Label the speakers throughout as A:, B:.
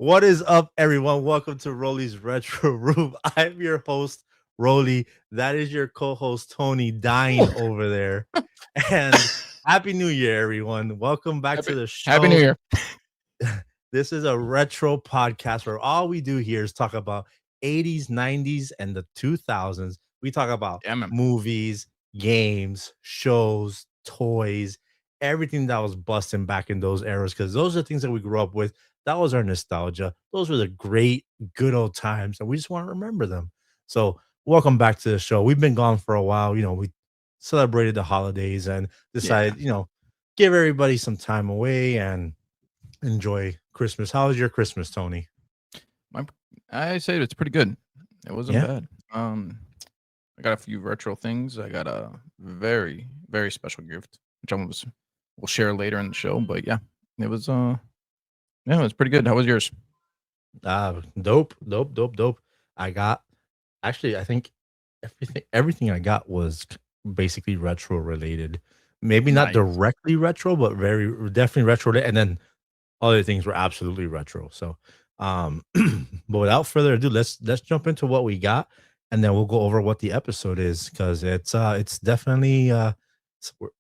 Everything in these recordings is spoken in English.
A: What is up, everyone? Welcome to Roly's Retro Room. I'm your host, Roly. That is your co-host, Tony, dying over there. And Happy New Year, everyone. Welcome back to
B: Happy,
A: the
B: Happy New
A: show.
B: Year.
A: This is a retro podcast where all we do here is talk about 80s, 90s, and the 2000s. We talk about
B: Yeah, man.
A: movies, games, shows, toys, everything that was busting back in those eras because those are things that we grew up with. That was our nostalgia. Those were the great, good old times, and we just want to remember them. So, welcome back to the show. We've been gone for a while. We celebrated the holidays and
B: Yeah.
A: decided, give everybody some time away and enjoy Christmas. How was your Christmas, Tony?
B: My, I say it's pretty good. It wasn't
A: Yeah.
B: bad. I got a few retro things. I got a very, very special gift, which we'll share later in the show. But it was it was pretty good. How was yours?
A: Dope. I got actually I think everything I got was basically retro related. Maybe not
B: Nice.
A: directly retro, but very definitely retro. And then other things were absolutely retro. So but without further ado, let's jump into what we got and then we'll go over what the episode is because it's definitely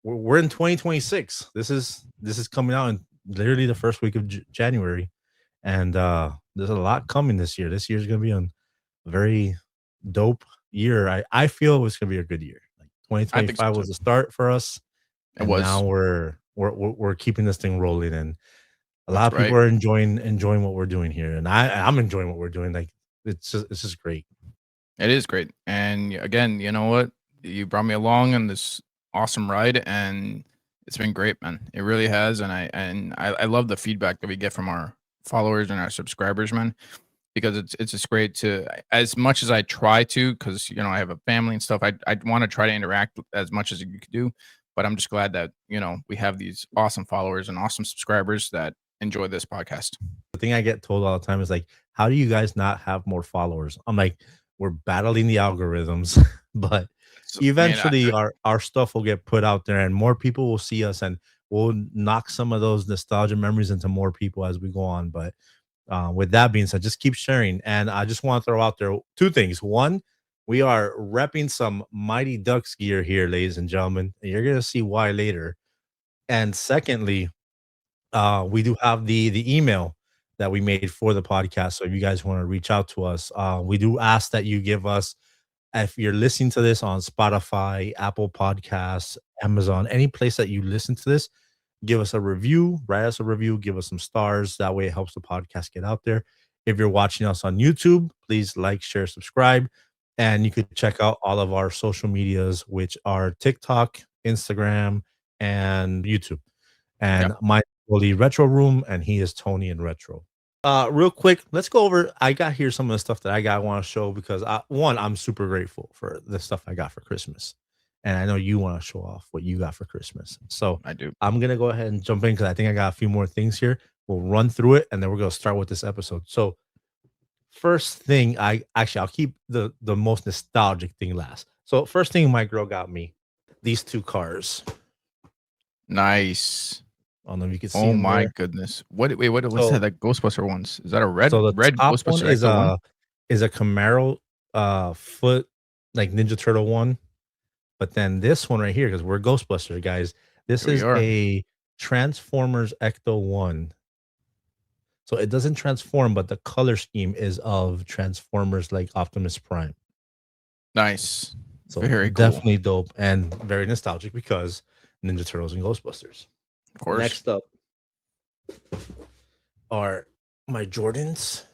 A: we're in 2026. This is coming out in literally the first week of January, and there's a lot coming this year. This year's gonna be a very dope year. I feel it's gonna be a good year. Like
B: I think so
A: 2025 was
B: too.
A: the start for us,
B: It
A: and now
B: was.
A: we're keeping this thing rolling. And a lot
B: That's
A: of people
B: right.
A: are enjoying what we're doing here, and I'm enjoying what we're doing. Like it's just great.
B: It is great. And again, you know what? You brought me along on this awesome ride, and it's been great, man. It really has. And I love the feedback that we get from our followers and our subscribers, man. Because it's just great to, as much as I try to, because I have a family and stuff. I want to try to interact as much as you could do, but I'm just glad that we have these awesome followers and awesome subscribers that enjoy this podcast.
A: The thing I get told all the time is like, "How do you guys not have more followers?" I'm like, "We're battling the algorithms, but
B: So, man,
A: eventually our stuff will get put out there, and more people will see us, and we'll knock some of those nostalgia memories into more people as we go on." But with that being said, just keep sharing. And I just want to throw out there two things. One, we are repping some Mighty Ducks gear here, ladies and gentlemen, and you're gonna see why later. And secondly, we do have the email that we made for the podcast. So if you guys want to reach out to us, we do ask that you give us, if you're listening to this on Spotify, Apple Podcasts, Amazon, any place that you listen to this, give us a review, write us a review, give us some stars. That way it helps the podcast get out there. If you're watching us on YouTube, please like, share, subscribe. And you could check out all of our social medias, which are TikTok, Instagram, and YouTube.
B: yeah,
A: And my the retro room, and he is Tony in retro. Real quick, let's go over. I got here some of the stuff that I want to show because one, I'm super grateful for the stuff I got for Christmas, and I know you want to show off what you got for Christmas. So
B: I do.
A: I'm gonna go ahead and jump in because I think I got a few more things here. We'll run through it, and then we're gonna start with this episode. So first thing, I'll keep the most nostalgic thing last. So first thing, my girl got me these two cars.
B: Nice.
A: I don't know if you can see
B: Oh
A: them
B: my
A: there.
B: goodness. What's that?
A: So
B: That Ghostbuster ones? Is that a
A: So the
B: red
A: top one
B: Ghostbuster Ecto one?
A: is a Camaro foot like Ninja Turtle one, but then this one right here, because we're Ghostbuster guys, this
B: Here we
A: is
B: are.
A: a Transformers Ecto one. So it doesn't transform, but the color scheme is of Transformers like Optimus Prime.
B: Nice.
A: So
B: Very cool.
A: definitely dope and very nostalgic because Ninja Turtles and Ghostbusters.
B: Of course.
A: Next up are my Jordans.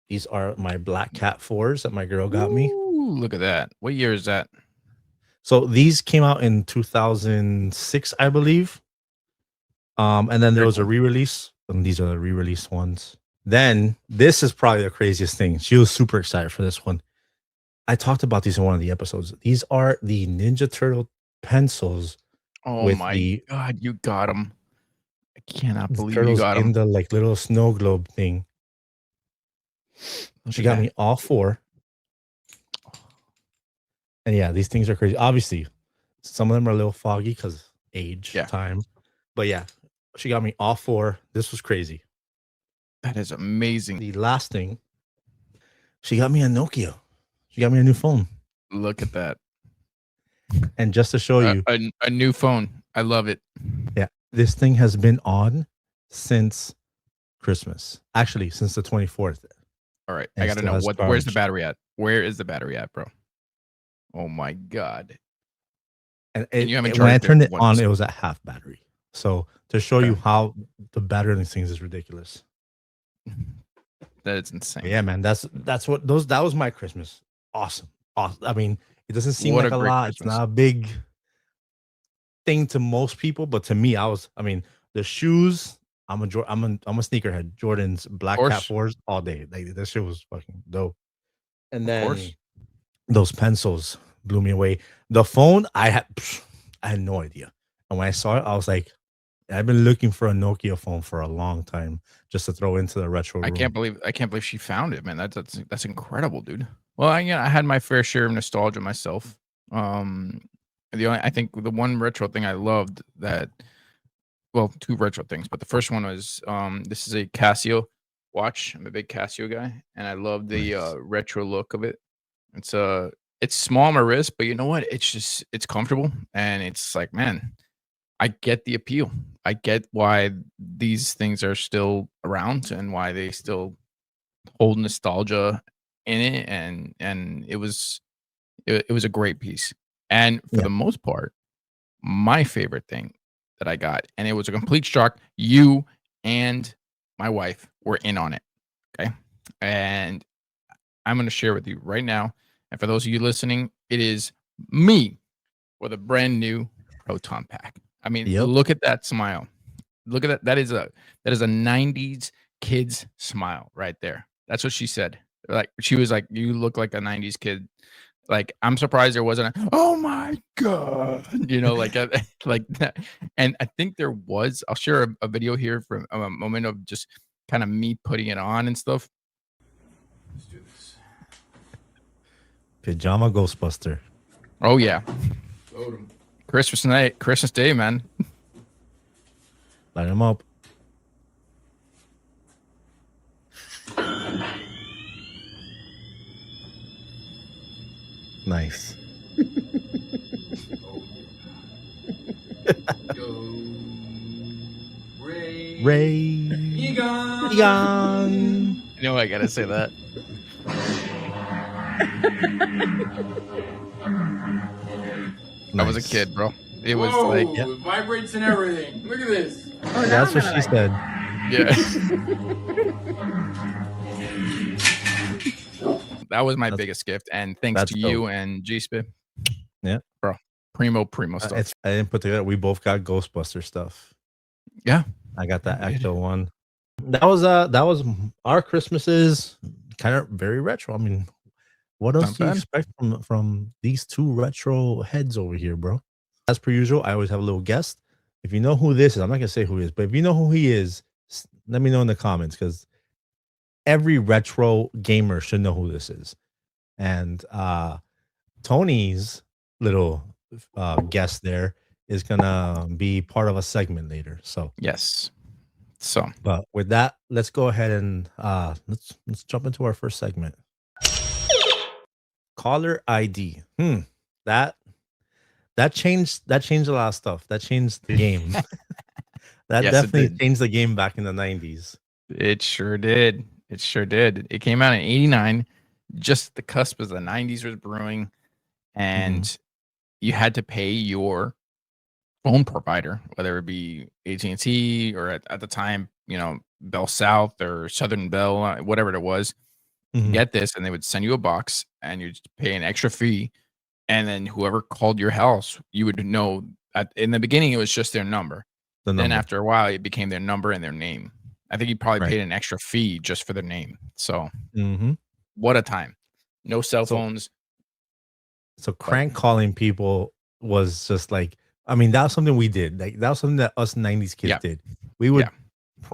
A: These are my Black Cat 4s that my girl got me.
B: Ooh, look at that. What year is that?
A: So these came out in 2006, I believe. And then there
B: Very
A: was a
B: cool.
A: re-release, and these are the re-released ones. Then this is probably the craziest thing. She was super excited for this one. I talked about these in one of the episodes. These are the Ninja Turtle pencils
B: Oh
A: with
B: my
A: the
B: god, you got them. I cannot believe you
A: turtles
B: got
A: in
B: them.
A: the like little snow globe thing.
B: Look
A: She
B: at
A: got
B: that.
A: me all four. And yeah, these things are crazy. Obviously, some of them are a little foggy because age,
B: Yeah.
A: time. But yeah, she got me all four. This was crazy.
B: That is amazing.
A: The last thing, she got me a Nokia. She got me a new phone.
B: Look at that.
A: And just to show you,
B: A new phone. I love it.
A: yeah, this thing has been on since Christmas. Actually, since the 24th.
B: All right. I
A: And
B: got to
A: still
B: know
A: has
B: where's the
A: charge.
B: battery at? Where is the battery at, bro? Oh my God.
A: And
B: And you haven't
A: when I
B: charged it
A: turned it on,
B: once.
A: it was at half battery. So to show you
B: Okay.
A: how the battery in these things is ridiculous.
B: That is insane.
A: But yeah, man, that's what that was my Christmas. Awesome. I mean, it doesn't seem
B: What
A: like
B: a
A: a
B: great
A: lot. It's
B: Christmas.
A: not a big thing to most people, but to me, I mean, the shoes. I'm a sneakerhead. Jordan's
B: Of
A: Black Cat
B: course.
A: 4s all day. Like that shit was fucking dope. And
B: Of
A: then
B: course.
A: those pencils blew me away. The phone, I had no idea. And when I saw it, I was like, I've been looking for a Nokia phone for a long time just to throw into the retro
B: I can't
A: room.
B: believe she found it, man. That's incredible, dude. Well, I had my fair share of nostalgia myself. Um, I think the one retro thing I loved that, well, two retro things, but the first one was this is a Casio watch. I'm a big Casio guy, and I love the
A: Nice.
B: retro look of it. It's small on my wrist, but you know what? It's comfortable, and it's like, man, I get the appeal. I get why these things are still around and why they still hold nostalgia in it, and it was a great piece. And for
A: Yeah.
B: the most part, my favorite thing that I got, and it was a complete shock, you and my wife were in on it, okay? And I'm gonna share with you right now, and for those of you listening, it is me with a brand new proton pack. I mean,
A: Yep.
B: look at that smile. Look at that. That is a 90s kid's smile right there. That's what she said. Like she was like, "You look like a 90s kid." Like I'm surprised there wasn't a, "Oh my god," like like that. And I think there was. I'll share a video here from a moment of just kind of me putting it on and stuff. Let's do this.
A: Pajama Ghostbuster.
B: Oh yeah, Christmas night, Christmas Day, man.
A: Light him up. Nice. Ray. Egon.
B: You know I gotta say that. I was a
A: Nice.
B: kid, bro. It was
C: Whoa,
B: like,
A: Yep.
C: it vibrates and everything. Look at this.
D: Oh, now
A: That's
D: I'm
A: what
D: gonna
A: she
D: like
A: said.
B: yeah. That was my
A: That's
B: biggest gift, and thanks
A: that's
B: to
A: dope.
B: you and G-Spit,
A: Yeah.
B: bro. Primo stuff.
A: It's I didn't put together. We both got Ghostbuster stuff.
B: Yeah,
A: I got that
B: we did.
A: Ecto one. That was our Christmases. Kind of very retro. I mean, what else
B: Not
A: do you
B: bad.
A: expect from these two retro heads over here, bro? As per usual, I always have a little guest. If you know who this is, I'm not gonna say who he is, but if you know who he is, let me know in the comments because every retro gamer should know who this is. And Tony's little guest there is gonna be part of a segment later. So,
B: Yes. So,
A: but with that, let's go ahead and let's jump into our first segment. Caller ID. That changed a lot of stuff. That changed the game. That
B: yes, it
A: definitely
B: did.
A: changed the game back in the 90s.
B: It sure did. It sure did. It came out in '89, just the cusp as the '90s was brewing, and you had to pay your phone provider, whether it be AT&T or at the time, Bell South or Southern Bell, whatever it was,
A: Mhm.
B: get this, and they would send you a box, and you'd pay an extra fee, and then whoever called your house, you would know. In the beginning, it was just their number.
A: The
B: Then
A: number.
B: after a while, it became their number and their name. I think you probably
A: Right.
B: paid an extra fee just for their name. So
A: Mhm.
B: what a time! No cell
A: So
B: phones,
A: so
B: but
A: crank calling people was just like, I mean, that was something we did. Like that was something that us 90s kids
B: yeah,
A: did. We
B: yeah.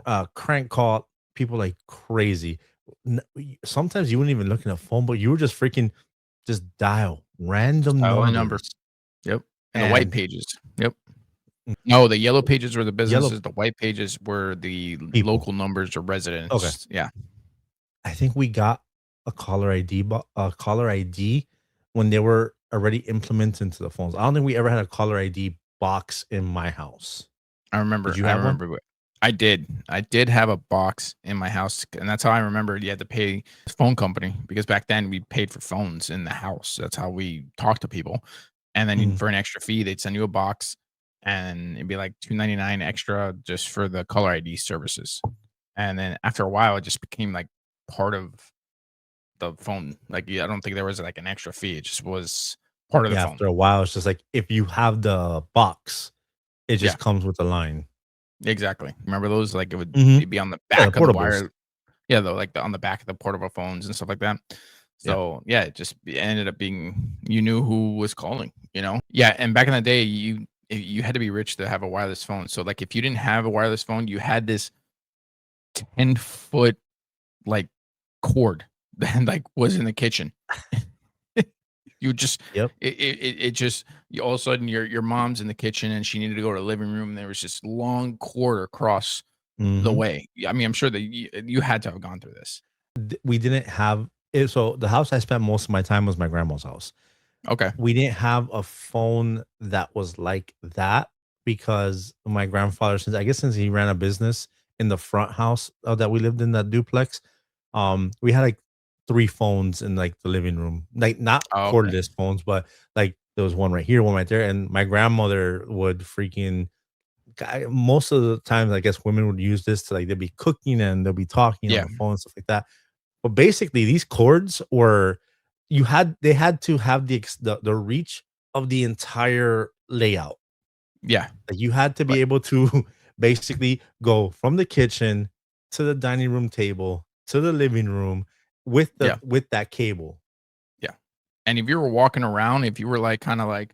A: would crank call people like crazy. Sometimes you wouldn't even look in a phone book. You were just freaking just dial random
B: Dial a number.
A: numbers.
B: Yep. And the white
A: And
B: pages. Yep. No, the yellow pages were the
A: Yellow
B: businesses, the white pages were the
A: people.
B: local numbers or
A: Okay.
B: residents. Yeah.
A: I think we got a caller ID when they were already implemented into the phones. I don't think we ever had a caller ID box in my house. Did you
B: I
A: have one?
B: remember what I did. I did have a box in my house, and that's how I remember you had to pay the phone company because back then we paid for phones in the house. That's how we talked to people. And then
A: Mm,
B: for an extra fee, they'd send you a box and it'd be like $2.99 extra just for the caller ID services. And then after a while, it just became like part of the phone. Like, yeah, I don't think there was like an extra fee. It just was part of the
A: yeah,
B: phone.
A: after a while, it's just like if you have the box, it
B: Yeah,
A: just comes with the line.
B: exactly. Remember those? Like
A: Mhm.
B: it'd be on the
A: Yeah, the
B: back of the
A: portables.
B: wire. Yeah, though, like, on the back of the portable phones and stuff like that.
A: Yeah.
B: So, yeah, it ended up being you knew who was calling, you know? Yeah, and back in the day, you had to be rich to have a wireless phone. So, like, if you didn't have a wireless phone, you had this 10-foot, like, cord that, like, was in the kitchen. You just
A: Yep.
B: it just you all of a sudden, your mom's in the kitchen, and she needed to go to the living room, and there was this long cord across the
A: Mhm.
B: way. I mean, I'm sure that you had to have gone through this.
A: We didn't have it, so the house I spent most of my time was my grandma's house.
B: Okay.
A: We didn't have a phone that was like that because my grandfather, since he ran a business in the front house that we lived in, that duplex, we had like 3 phones in like the living room, like not
B: Oh, okay.
A: cordless phones, but like there was one right here, one right there, and my grandmother would freaking most of the times I guess women would use this to like they'd be cooking and they'll be talking on
B: Yeah.
A: the phone and stuff like that. But basically, these cords were they had to have the reach of the entire layout.
B: Yeah.
A: Like, you had to
B: But
A: be able to basically go from the kitchen to the dining room table to the living room
B: yeah.
A: with that cable.
B: Yeah. And if you were walking around, if you were like kinda like,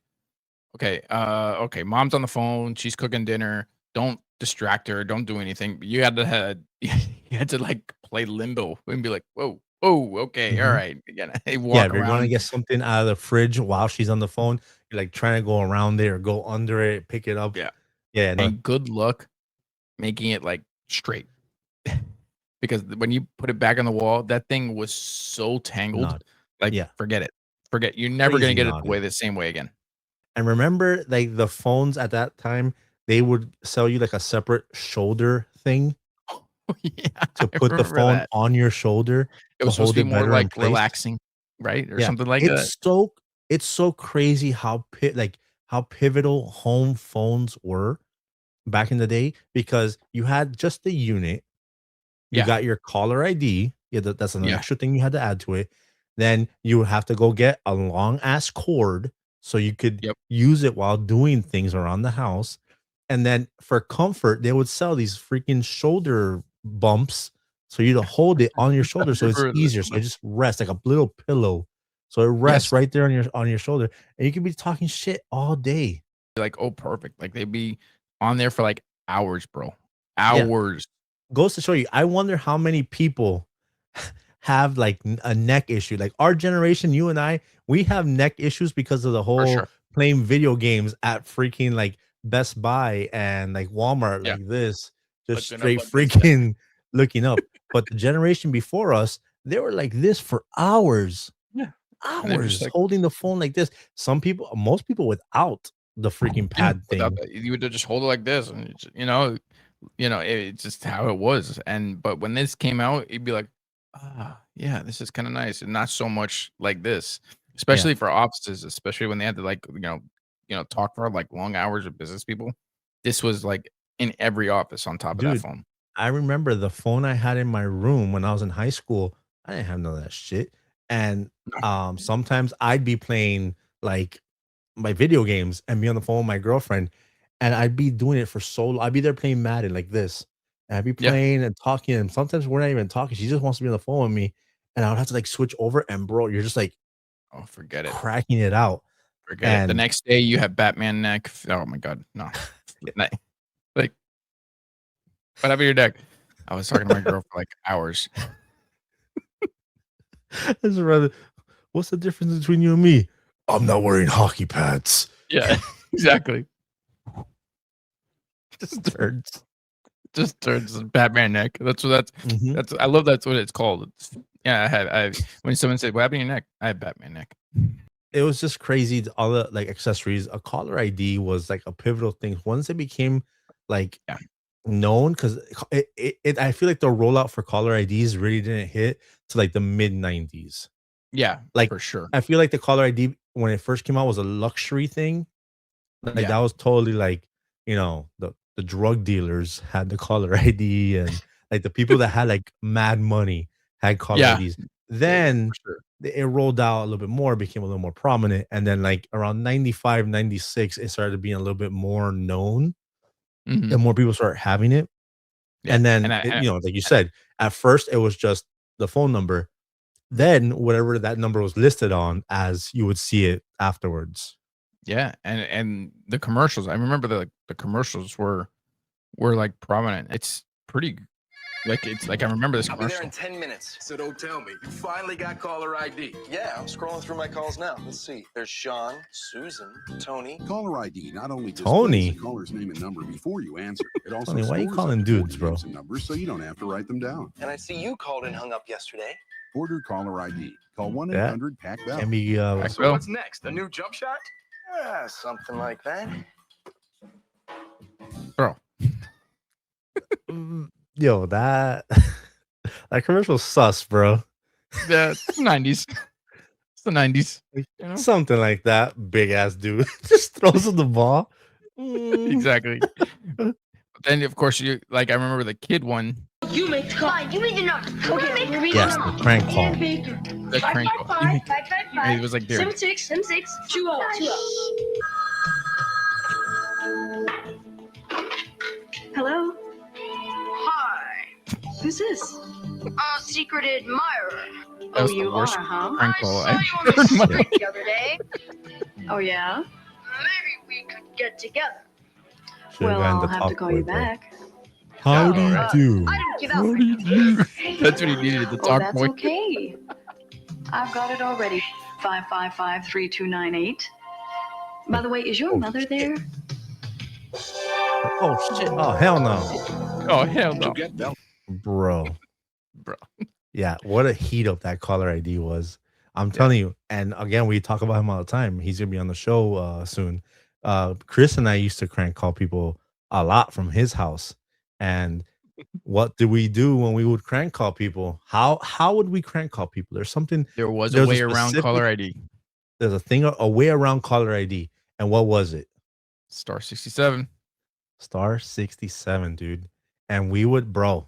B: "Okay, okay, mom's on the phone, she's cooking dinner, don't distract her, don't do anything." You had to had you had to, like, play limbo and be like, "Whoa, whoa, okay,
A: Mhm.
B: alright." Again,
A: Yeah,
B: walk
A: if you're gonna
B: around.
A: get something out of the fridge while she's on the phone, you're, like, trying to go around it or go under it, pick it up.
B: Yeah.
A: Yeah, no,
B: And good luck making it, like, straight. Because when you put it back on the wall, that thing was so tangled,
A: not.
B: like,
A: Yeah,
B: forget it. Forget you're never gonna
A: crazy
B: get it the
A: knotted.
B: way the same way again.
A: And remember, like, the phones at that time, they would sell you, like, a separate shoulder thing
B: Oh, yeah,
A: to
B: I
A: put the
B: remember
A: phone
B: that.
A: on your shoulder
B: It
A: to
B: was supposed
A: hold
B: to be
A: it
B: more,
A: better in
B: like,
A: place.
B: relaxing, right? Or
A: Yeah,
B: something like that.
A: it's so crazy how how pivotal home phones were back in the day because you had just the unit. You
B: Yeah,
A: got your caller ID. Yeah, that's an
B: yeah,
A: extra thing you had to add to it. Then you would have to go get a long ass cord so you could
B: yep.
A: use it while doing things around the house. And then for comfort, they would sell these freaking shoulder bumps so you to hold it on your
B: I
A: shoulder so it's
B: remember this
A: easier. So it
B: one.
A: just rests like a little pillow. So it rests
B: Yes.
A: right there on your shoulder. And you could be talking shit all day.
B: Like, oh, perfect. Like, they'd be on there for, like, hours, bro.
A: Yeah.
B: Hours.
A: Goes to show you, I wonder how many people have like a neck issue. Like our generation, you and I, we have neck issues because of the
B: For
A: whole
B: sure.
A: playing video games at freaking like Best Buy and like Walmart,
B: Yeah.
A: like this, just
B: Looking up
A: straight
B: like this, yeah.
A: freaking looking up. But the generation before us, they were like this for hours,
B: Yeah. And they're just
A: hours
B: like,
A: holding the phone like this. Some people, most people without the freaking
B: yeah,
A: pad
B: without
A: thing.
B: that, you would just hold it like this and it's it's just how it was. And but when this came out, you'd be like, "Ah, yeah, this is kinda nice," and not so much like this,
A: Yeah.
B: especially for offices, especially when they had to, like, talk for, like, long hours with business people. This was, like, in every office on top of that
A: Dude,
B: phone.
A: I remember the phone I had in my room when I was in high school, I didn't have none of that shit, and,
B: No.
A: sometimes I'd be playing, like, my video games and be on the phone with my girlfriend, and I'd be doing it for so I'd be there playing Madden like this, and I'd be
B: Yeah.
A: playing and talking, and sometimes we're not even talking, she just wants to be on the phone with me, and I would have to, like, switch over, and bro, you're just, like,
B: Oh, forget it.
A: cracking it out,
B: Forget it. The
A: and
B: next day, you have Batman neck. Oh my god, no. Like, like, what happened to your neck? I was talking to my girl for, like, hours.
A: it's rather what's the difference between you and me? I'm not wearing hockey pads.
B: Yeah, exactly.
A: Just turds.
B: Just turns Batman neck. That's what
A: Mhm.
B: that's. I love that's what it's called. Yeah, I when someone said, "What happened to your neck?" I have Batman neck.
A: It was just crazy. All the like accessories. A caller ID was like a pivotal thing. Once it became like
B: Yeah.
A: known, because I feel like the rollout for caller IDs really didn't hit to like the mid 90s.
B: Yeah,
A: Like
B: for sure.
A: I feel like the caller ID when it first came out was a luxury thing. Like,
B: Yeah.
A: that was totally like, the drug dealers had the caller ID and, like, the people that had, like, mad money had caller
B: Yeah.
A: IDs.
B: For
A: Then
B: sure.
A: it rolled out a little bit more, became a little more prominent, and then, like, around 95, 96, it started being a little bit more known,
B: Mhm.
A: and more people started having it,
B: Yeah,
A: and
B: and
A: then
B: I
A: it
B: and
A: like you said, at first, it was just the phone number, then whatever that number was listed on as you would see it afterwards.
B: yeah, and the commercials, I remember the commercials were, like, prominent. It's pretty it's like I remember this
D: I'll be there in
B: commercial.
D: 10 minutes.
C: So don't tell me. You finally got caller ID.
D: Yeah, I'm scrolling through my calls now. Let's see. There's Sean, Susan, Tony.
E: Caller ID not only displays
A: Tony?
E: the caller's name and number before you answer, it also
A: Tony, why you
E: stores
A: calling
E: up to 40
A: dudes, bro?
E: names and numbers so you don't have to write them down.
D: And I see you called and hung up yesterday.
E: Order caller ID. Call
A: Yeah.
E: 1-800-PAC-BELL.
A: Can be,
B: Back
C: So
B: Bill.
C: what's next? A new jump shot?
D: Yeah, something like that.
B: Bro.
A: yo, that that commercial's sus, bro.
B: Yeah, it's the 90s. It's the 90s,
A: Like,
B: you know?
A: something like that. Big ass dude just throws him the ball. Mm.
B: Exactly. But then, of course, you like, I remember the kid one,
F: You make the call. Fine, give me the number. Okay, we'll read
A: Yes,
F: the
A: the
F: number.
A: crank call.
F: And Baker.
B: the crank call.
F: 555
B: It was like there.
F: 76 20. Hello? Hi. Who's this? Secret admirer.
B: That was the
F: you
B: worst
F: are, huh?
B: prank call
F: I
B: I
F: saw you on the
B: heard in my
F: street the other day. Oh, yeah? Maybe we could get together.
A: Should've
F: Well,
A: gotten
F: I'll
A: the
F: have
A: talk
F: to call
A: boy,
F: you
A: bro.
F: back.
A: How do you
B: Alright.
A: do?
F: I didn't give out
B: What
F: my
B: do you
F: number.
B: do? That's what he needed, the
F: Oh,
B: talk
F: that's
B: boy.
F: okay. I've got it already. 555-3298. By the way, is your
A: Oh,
F: mother
A: shit.
F: there?
A: Oh shit! Oh hell no,
B: Oh, hell no.
E: To get Bell.
A: bro.
B: Bro.
A: Yeah, what a heat up that caller ID was. I'm
B: Yeah.
A: telling you. And again, we talk about him all the time. He's gonna be on the show soon. Chris and I used to crank call people a lot from his house. And what did we do when we would crank call people? How would we crank call people? There's something.
B: There was a
A: There's
B: way around
A: specific-
B: caller ID.
A: There's a thing, a way around caller ID. And what was it?
B: Star 67.
A: Star 67, dude. And we would, bro.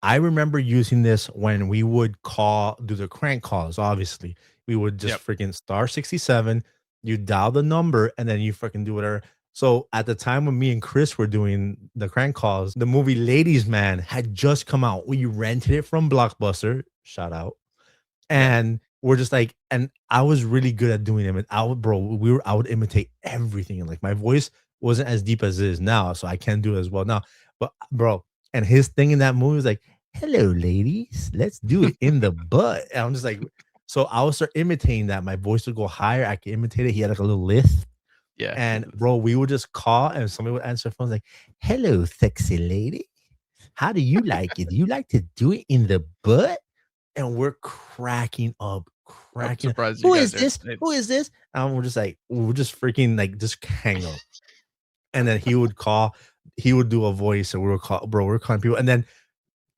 A: I remember using this when we would do the crank calls, obviously. We would just freaking star 67, you dial the number, and then you freaking do whatever. So at the time when me and Chris were doing the crank calls, the movie Ladies Man had just come out. We rented it from Blockbuster. Shout out. And we're just like, and I was really good at doing them. And I would imitate everything. And like my voice wasn't as deep as it is now, so I can't do it as well now. But bro, and his thing in that movie was like, "Hello, ladies, let's do it in the butt." And I'm just like, so I would start imitating that. My voice would go higher. I could imitate it. He had like a little lisp.
B: Yeah.
A: And bro, we would just call, and somebody would answer the phone like, "Hello, sexy lady. How do you like it? Do you like to do it in the butt?" And we're cracking up.
B: I'm surprised you
A: Who
B: got
A: is
B: there.
A: this? Who is this? And we're just like, we're just freaking like just hang up. And then he would call, he would do a voice, and we would call, bro, we're calling people. And then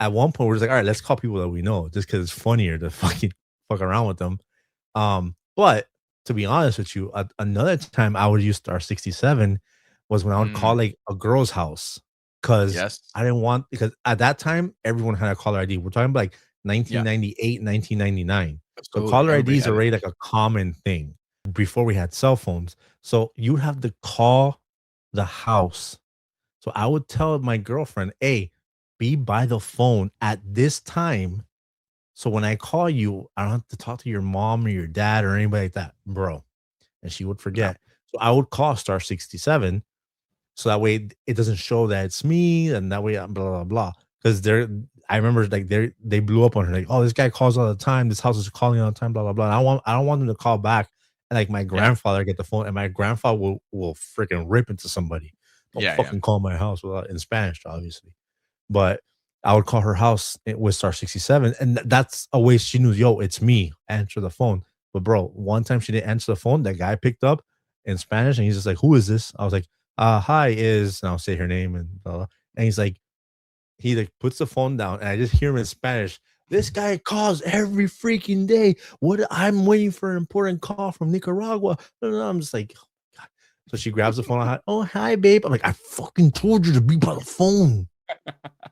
A: at one point, we're just like, all right, let's call people that we know, just because it's funnier to fucking fuck around with them. But to be honest with you, another time I would use star 67 was when I would call like a girl's house. Cause
B: Yes.
A: I didn't want, because at that time, everyone had a caller ID. We're talking about like 1998, 1999. So
B: Absolutely.
A: caller
B: Everybody
A: ID is
B: had it.
A: already like a common thing before we had cell phones. So you have to call the house. So I would tell my girlfriend, "Hey, be by the phone at this time. So when I call you, I don't have to talk to your mom or your dad or anybody like that, bro." And she would forget. So I would call star 67. So that way it doesn't show that it's me, and that way blah blah blah. Because I remember like they blew up on her, like, "Oh, this guy calls all the time. This house is calling all the time, blah blah blah." And I don't want them to call back, and like my grandfather get the phone, and my grandfather will freaking rip into somebody. don't
B: Yeah, yeah.
A: fucking call my house without in Spanish, obviously. But I would call her house with star 67, and that's a way she knew, yo, it's me. Answer the phone. But bro, one time she didn't answer the phone. That guy picked up in Spanish, and he's just like, "Who is this?" I was like, hi, is," and I'll say her name and blah, blah. And he's like, he like puts the phone down, and I just hear him in Spanish. This guy calls every freaking day. What I'm waiting for an important call from Nicaragua. I'm just like, oh my God. So she grabs the phone. Oh, hi, babe. I'm like, I fucking told you to be by the phone.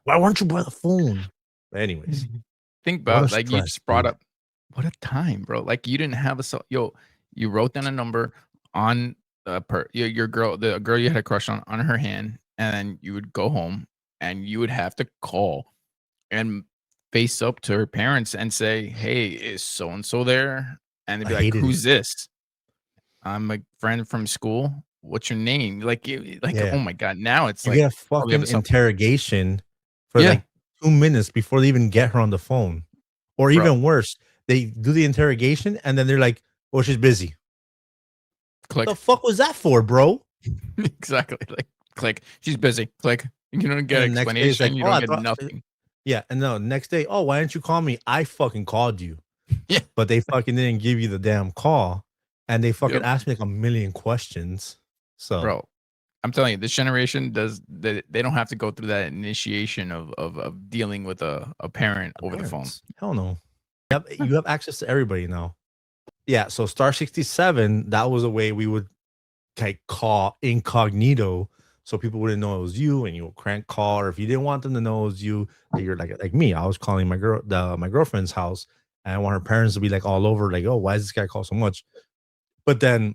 A: Why weren't you by the phone? But anyways,
B: Think
A: what a
B: about like you
A: stress,
B: just brought
A: dude.
B: up what a time, bro. Like you didn't have a you wrote down a number on your girl, the girl you had a crush on her hand, and then you would go home and you would have to call and face up to her parents and say, "Hey, is so and so there?" And they'd
A: I
B: be like,
A: hated it.
B: "Who's this?" "I'm a friend from school." "What's your name?" Like,
A: Yeah.
B: oh my god, now it's
A: You
B: like,
A: get a
B: "Oh, we have
A: fucking
B: a cell phone."
A: interrogation for
B: Yeah,
A: like 2 minutes before they even get her on the phone. Or
B: bro.
A: even worse, they do the interrogation and then they're like, "Oh, she's busy." The
B: Click.
A: fuck was that for, bro?
B: Exactly. Like, click. She's busy. Click. You don't
A: And
B: get
A: the next day it's like,
B: explanation. You
A: "Oh,
B: don't
A: I
B: get
A: thought,"
B: nothing.
A: yeah, and no, next day, "Oh, why didn't you call me?" I fucking called you.
B: Yeah.
A: But they fucking didn't give you the damn call, and they fucking
B: Yep.
A: asked me like a million questions. So,
B: Bro, I'm telling you, this generation they don't have to go through that initiation of dealing with a parent over the phone.
A: parents, hell no. You have access to everybody now. Yeah, so star 67, that was a way we would like call incognito so people wouldn't know it was you, and you would crank call, or if you didn't want them to know it was you, that you're like me. I was calling my girlfriend's house, and I want her parents to be like all over, like, oh, why is this guy call so much? But then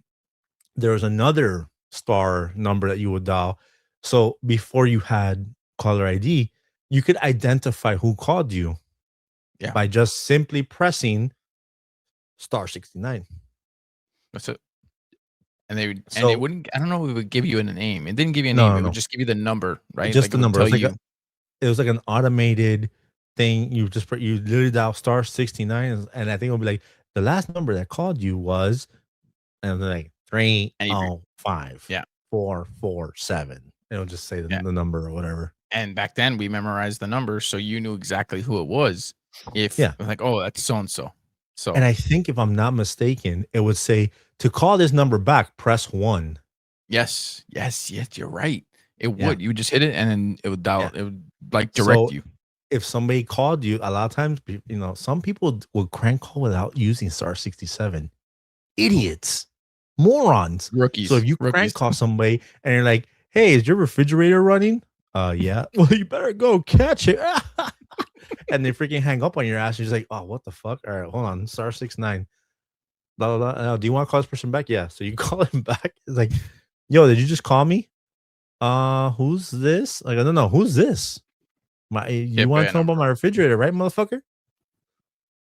A: there was another star number that you would dial. So before you had caller ID, you could identify who called you
B: Yeah.
A: by just simply pressing star 69.
B: That's it. And they
A: So
B: wouldn't, I don't know if it would give you a name. It didn't give you a
A: no,
B: name.
A: no,
B: It would
A: no,
B: just give you the number, right?
A: just
B: Like it
A: the
B: would
A: number.
B: tell you.
A: It was like an automated thing. You literally dial star 69, and I think it'll be like the last number that called you was, and then like
B: And you,
A: 305
B: yeah.
A: 447. It'll just say
B: Yeah.
A: the number or whatever.
B: And back then we memorized the number, so you knew exactly who it was. If
A: Yeah.
B: like, oh, that's so and so. So
A: And I think if I'm not mistaken, it would say to call this number back, press 1.
B: yes, you're right. It
A: Yeah.
B: would. You would just hit it and then it would dial.
A: Yeah.
B: It would like direct
A: So
B: you.
A: if somebody called you, a lot of times, some people will crank call without using star 67. Idiots, morons. So if you crank
B: Rookies.
A: call somebody and you're like, "Hey, is your refrigerator running?" Yeah. Well, you better go catch it. And they freaking hang up on your ass. You're just like, "Oh, what the fuck?" All right, hold on. Star 69. Blah, blah, blah. Do you want to call this person back? Yeah. So you call him back. It's like, "Yo, did you just call me? Who's this?" Like, I don't know. Who's this? You
B: Can't
A: want
B: pay
A: to
B: a
A: know about
B: number.
A: my refrigerator, right, motherfucker?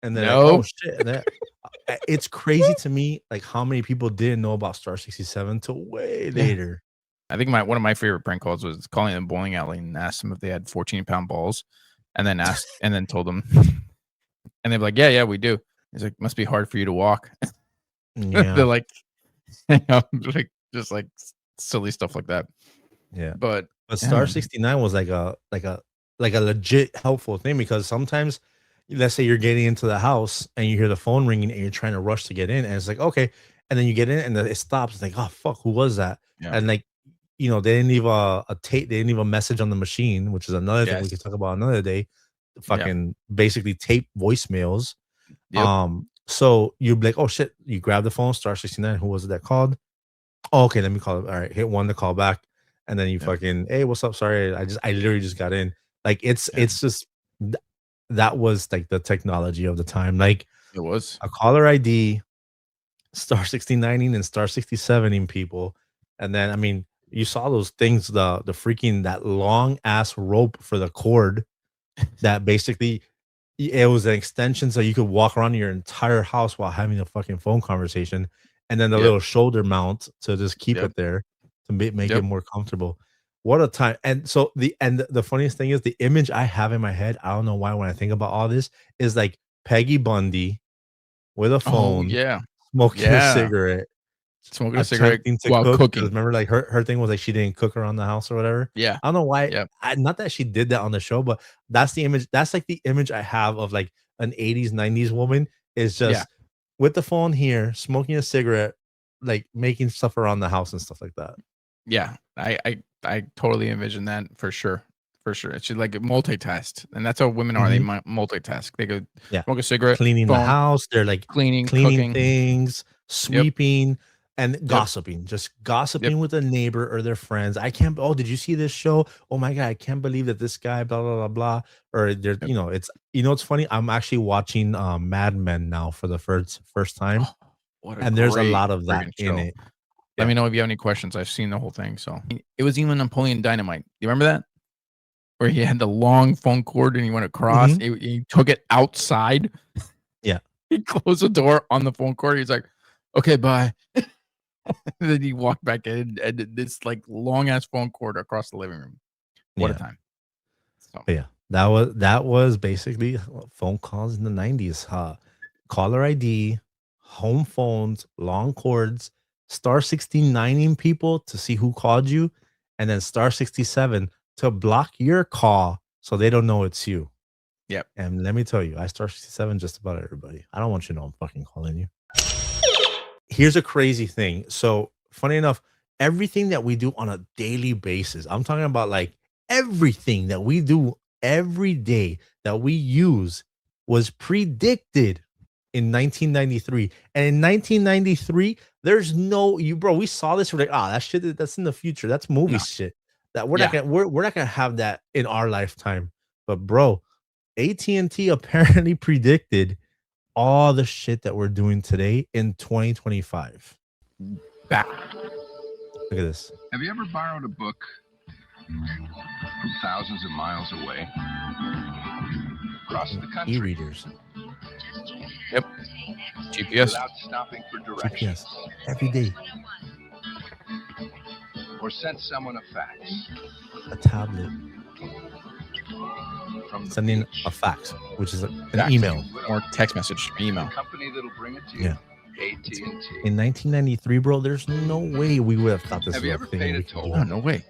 A: And they're like, "Oh
B: No.
A: shit." And it's crazy to me, like how many people didn't know about star 67 till way
B: Yeah.
A: later.
B: I think one of my favorite prank calls was calling a bowling alley and asked them if they had 14-pound balls, and then told them, and they're like, yeah, we do. He's like, must be hard for you to walk.
A: Yeah.
B: They're like, like just like silly stuff like that.
A: Yeah.
B: But
A: But
B: yeah,
A: star
B: man.
A: 69 was like a legit helpful thing, because sometimes, let's say you're getting into the house and you hear the phone ringing and you're trying to rush to get in, and it's like, okay, and then you get in and then it stops. It's like, oh fuck, who was that?
B: Yeah.
A: And like, they didn't leave a tape, they didn't leave a message on the machine, which is another thing we
B: Yes.
A: could talk about another day.
B: Yeah.
A: Fucking basically tape voicemails.
B: Yep.
A: So you'd be like, oh shit, you grab the phone, star 69, who was it that called? Oh, okay, let me call it. All right, hit 1 to call back, and then you
B: Yep.
A: fucking, hey, what's up? Sorry, I literally just got in. Like
B: Yeah.
A: it's just that was like the technology of the time. Like
B: It was.
A: a caller ID, star 69 and star 67 people, and then I mean, you saw those things, the freaking that long ass rope for the cord that basically it was an extension so you could walk around your entire house while having a fucking phone conversation, and then the
B: Yep.
A: little shoulder mount to just keep
B: Yep.
A: it there to make it
B: Yep.
A: more comfortable. What a time. And so the funniest thing is the image I have in my head, I don't know why, when I think about all this, is like Peggy Bundy with a
B: Oh
A: phone
B: yeah.
A: smoking a
B: Yeah.
A: cigarette,
B: Smoking a cigarette
A: attempting to
B: while
A: cook. 'Cause
B: cooking.
A: remember, like her thing was like she didn't cook around the house or whatever.
B: Yeah.
A: I don't know why.
B: Yep.
A: Not that she did that on the show, but that's the image. That's like the image I have of like an 80s, 90s woman is
B: Yeah.
A: just with the phone here, smoking a cigarette, like making stuff around the house and stuff like that.
B: Yeah. I totally envision that for sure. For sure. It should like multitask. And that's how women are. They multitask. They go
A: Yeah.
B: smoke a cigarette,
A: Cleaning the
B: phone,
A: house, they're like
B: cleaning,
A: cleaning
B: cooking.
A: things, sweeping, and
B: Yep.
A: gossiping. Just gossiping with a neighbor or their friends. I can't. Oh, did you see this show? Oh my god, I can't believe that this guy. Blah blah blah blah. Or they're
B: Yep.
A: you know, it's it's funny. I'm actually watching Mad Men now for the first time,
B: What
A: and there's a
B: great
A: lot of that
B: friggin'
A: in
B: show.
A: it.
B: Let me know if you have any questions. I've seen the whole thing. So it was even Napoleon Dynamite. You remember that? Where he had the long phone cord and he went across. He took it outside.
A: Yeah.
B: He closed the door on the phone cord. He's like, okay, bye. And then he walked back in and this like long ass phone cord across the living room. What a time. So
A: But yeah, that was basically phone calls in the 90s. Caller ID, home phones, long cords, star 69ing people to see who called you, and then star 67 to block your call so they don't know it's you.
B: Yep.
A: And let me tell you, I star 67 just about everybody. I don't want you to know I'm fucking calling you. Here's a crazy thing. So funny enough, everything that we do on a daily basis, I'm talking about like everything that we do every day that we use was predicted in 1993. And in 1993, there's no we saw this, we're like, that shit that's in the future. That's movie shit. That we're not gonna have that in our lifetime. But bro, AT&T apparently predicted all the shit that we're doing today in 2025.
B: back.
A: Look at this.
G: Have you ever borrowed a book from thousands of miles away? Across the country.
A: E-readers.
B: Yep. GPS.
G: Without stopping for directions.
A: GPS. Every day.
G: Or sent someone a fax.
A: A tablet.
G: From the
A: Sending
G: beach.
A: a fax, which is an
B: Fax.
A: email.
B: Or text message, email.
G: The company that'll bring it to you.
A: Yeah.
G: AT&T.
A: In 1993, bro, there's no way we would have thought this
G: Have
A: was
G: you
A: a
G: ever
A: thing.
G: paid a
A: we could
G: toll?
A: do.
B: Oh, no way.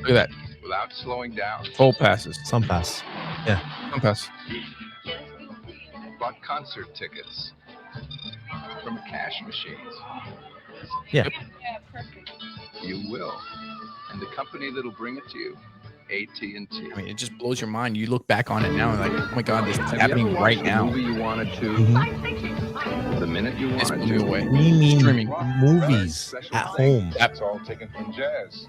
B: Look at that.
G: Without slowing down.
B: Full passes.
A: Some pass.
B: Some pass.
G: Bought concert tickets from cash machines.
A: Yeah.
G: You will. And the company that'll bring it to you. AT&T.
B: I mean, it just blows your mind. You look back on it now and like, oh my god, this is
G: Have you
B: happening
G: ever
B: right
G: watched the
B: now.
G: movie you wanted to.
A: Mhm.
G: The minute you
B: This
G: wanted
B: blew me
G: to.
B: away.
A: We mean
B: Streaming.
A: movies at home.
G: That's all taken from jazz.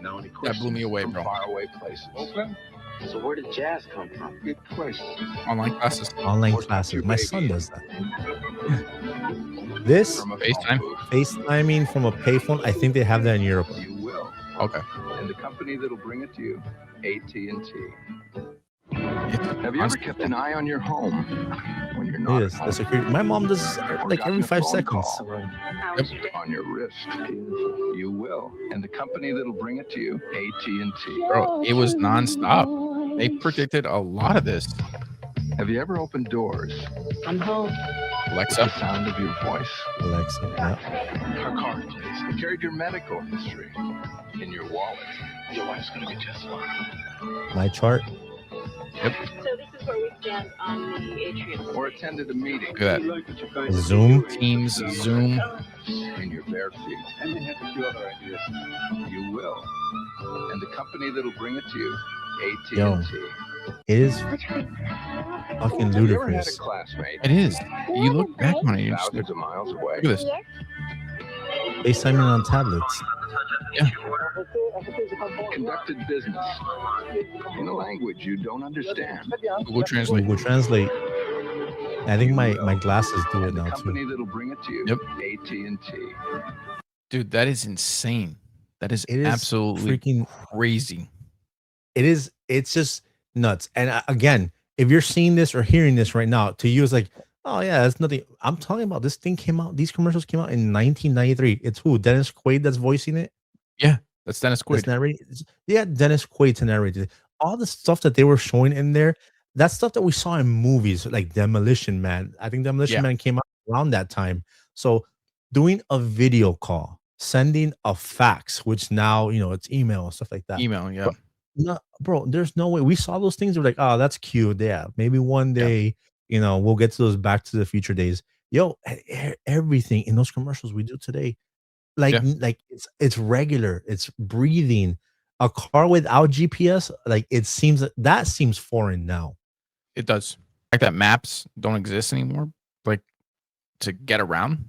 G: Now any
B: That blew me away,
G: from
B: bro.
G: faraway places. Oakland?
D: So where did jazz come from?
G: Good place.
B: Online classes.
A: Online classes. My son does that. This
G: From a
B: FaceTime?
G: phone booth.
A: FaceTiming from a payphone, I think they have that in Europe.
G: You will.
B: Okay.
G: And the company that'll bring it to you. AT&T.
B: It's
G: Have you ever kept an eye on your home when you're
A: It
G: not
A: is
G: at
A: the
G: home?
A: security. My mom does like every 5 seconds.
F: How was your day?
G: On your wrist. You will. And the company that'll bring it to you. AT&T.
B: Bro, it was nonstop. They predicted a lot of this.
G: Have you ever opened doors?
F: I'm home.
G: The
B: Alexa.
G: sound of your voice.
A: Alexa, yeah.
G: Our card, please. Carried your medical history in your wallet. Your wife's gonna be just fine.
A: My chart.
F: So this is where we stand on the atrium.
G: Or attended a meeting
B: Look at that.
A: Zoom.
B: Teams, Zoom.
G: in your bare feet. And they have a few other ideas. You will. And the company that'll bring it to you. AT&T.
A: Yo. It is
F: That's right.
A: fucking
G: Have you ever had a
A: ludicrous.
G: classmate
B: It is. You look back on it, you're just like,
G: thousands of miles away?
B: look at this.
A: FaceTiming on tablets.
G: Conducted business in a language you don't understand.
B: Google Translate.
A: Google Translate. I think my glasses do it
G: And the
A: now
G: company
A: too.
G: that'll bring it to you.
B: Yep.
G: AT&T.
B: Dude, that is insane. That is
A: It is
B: absolutely
A: freaking
B: crazy.
A: it is. It's just nuts. And again, if you're seeing this or hearing this right now, to you it's like, oh yeah, that's nothing. I'm talking about this thing came out. These commercials came out in 1993. It's who? Dennis Quaid that's voicing it.
B: That's Dennis
A: That's
B: Quaid.
A: narrating. Yeah, Dennis Quaid to narrate it. All the stuff that they were showing in there, that's stuff that we saw in movies like Demolition Man. I think Demolition
B: Yeah.
A: Man came out around that time. So doing a video call, sending a fax, which now, it's email and stuff like that.
B: Email, yeah.
A: But no, bro, there's no way. We saw those things. We're like, oh, that's cute. Yeah, maybe one
B: Yeah.
A: day, we'll get to those Back to the Future days. Yo, everything in those commercials we do today, like,
B: Yeah.
A: like it's regular. It's breathing. A car without GPS, like that seems foreign now.
B: It does. Like that maps don't exist anymore. Like to get around,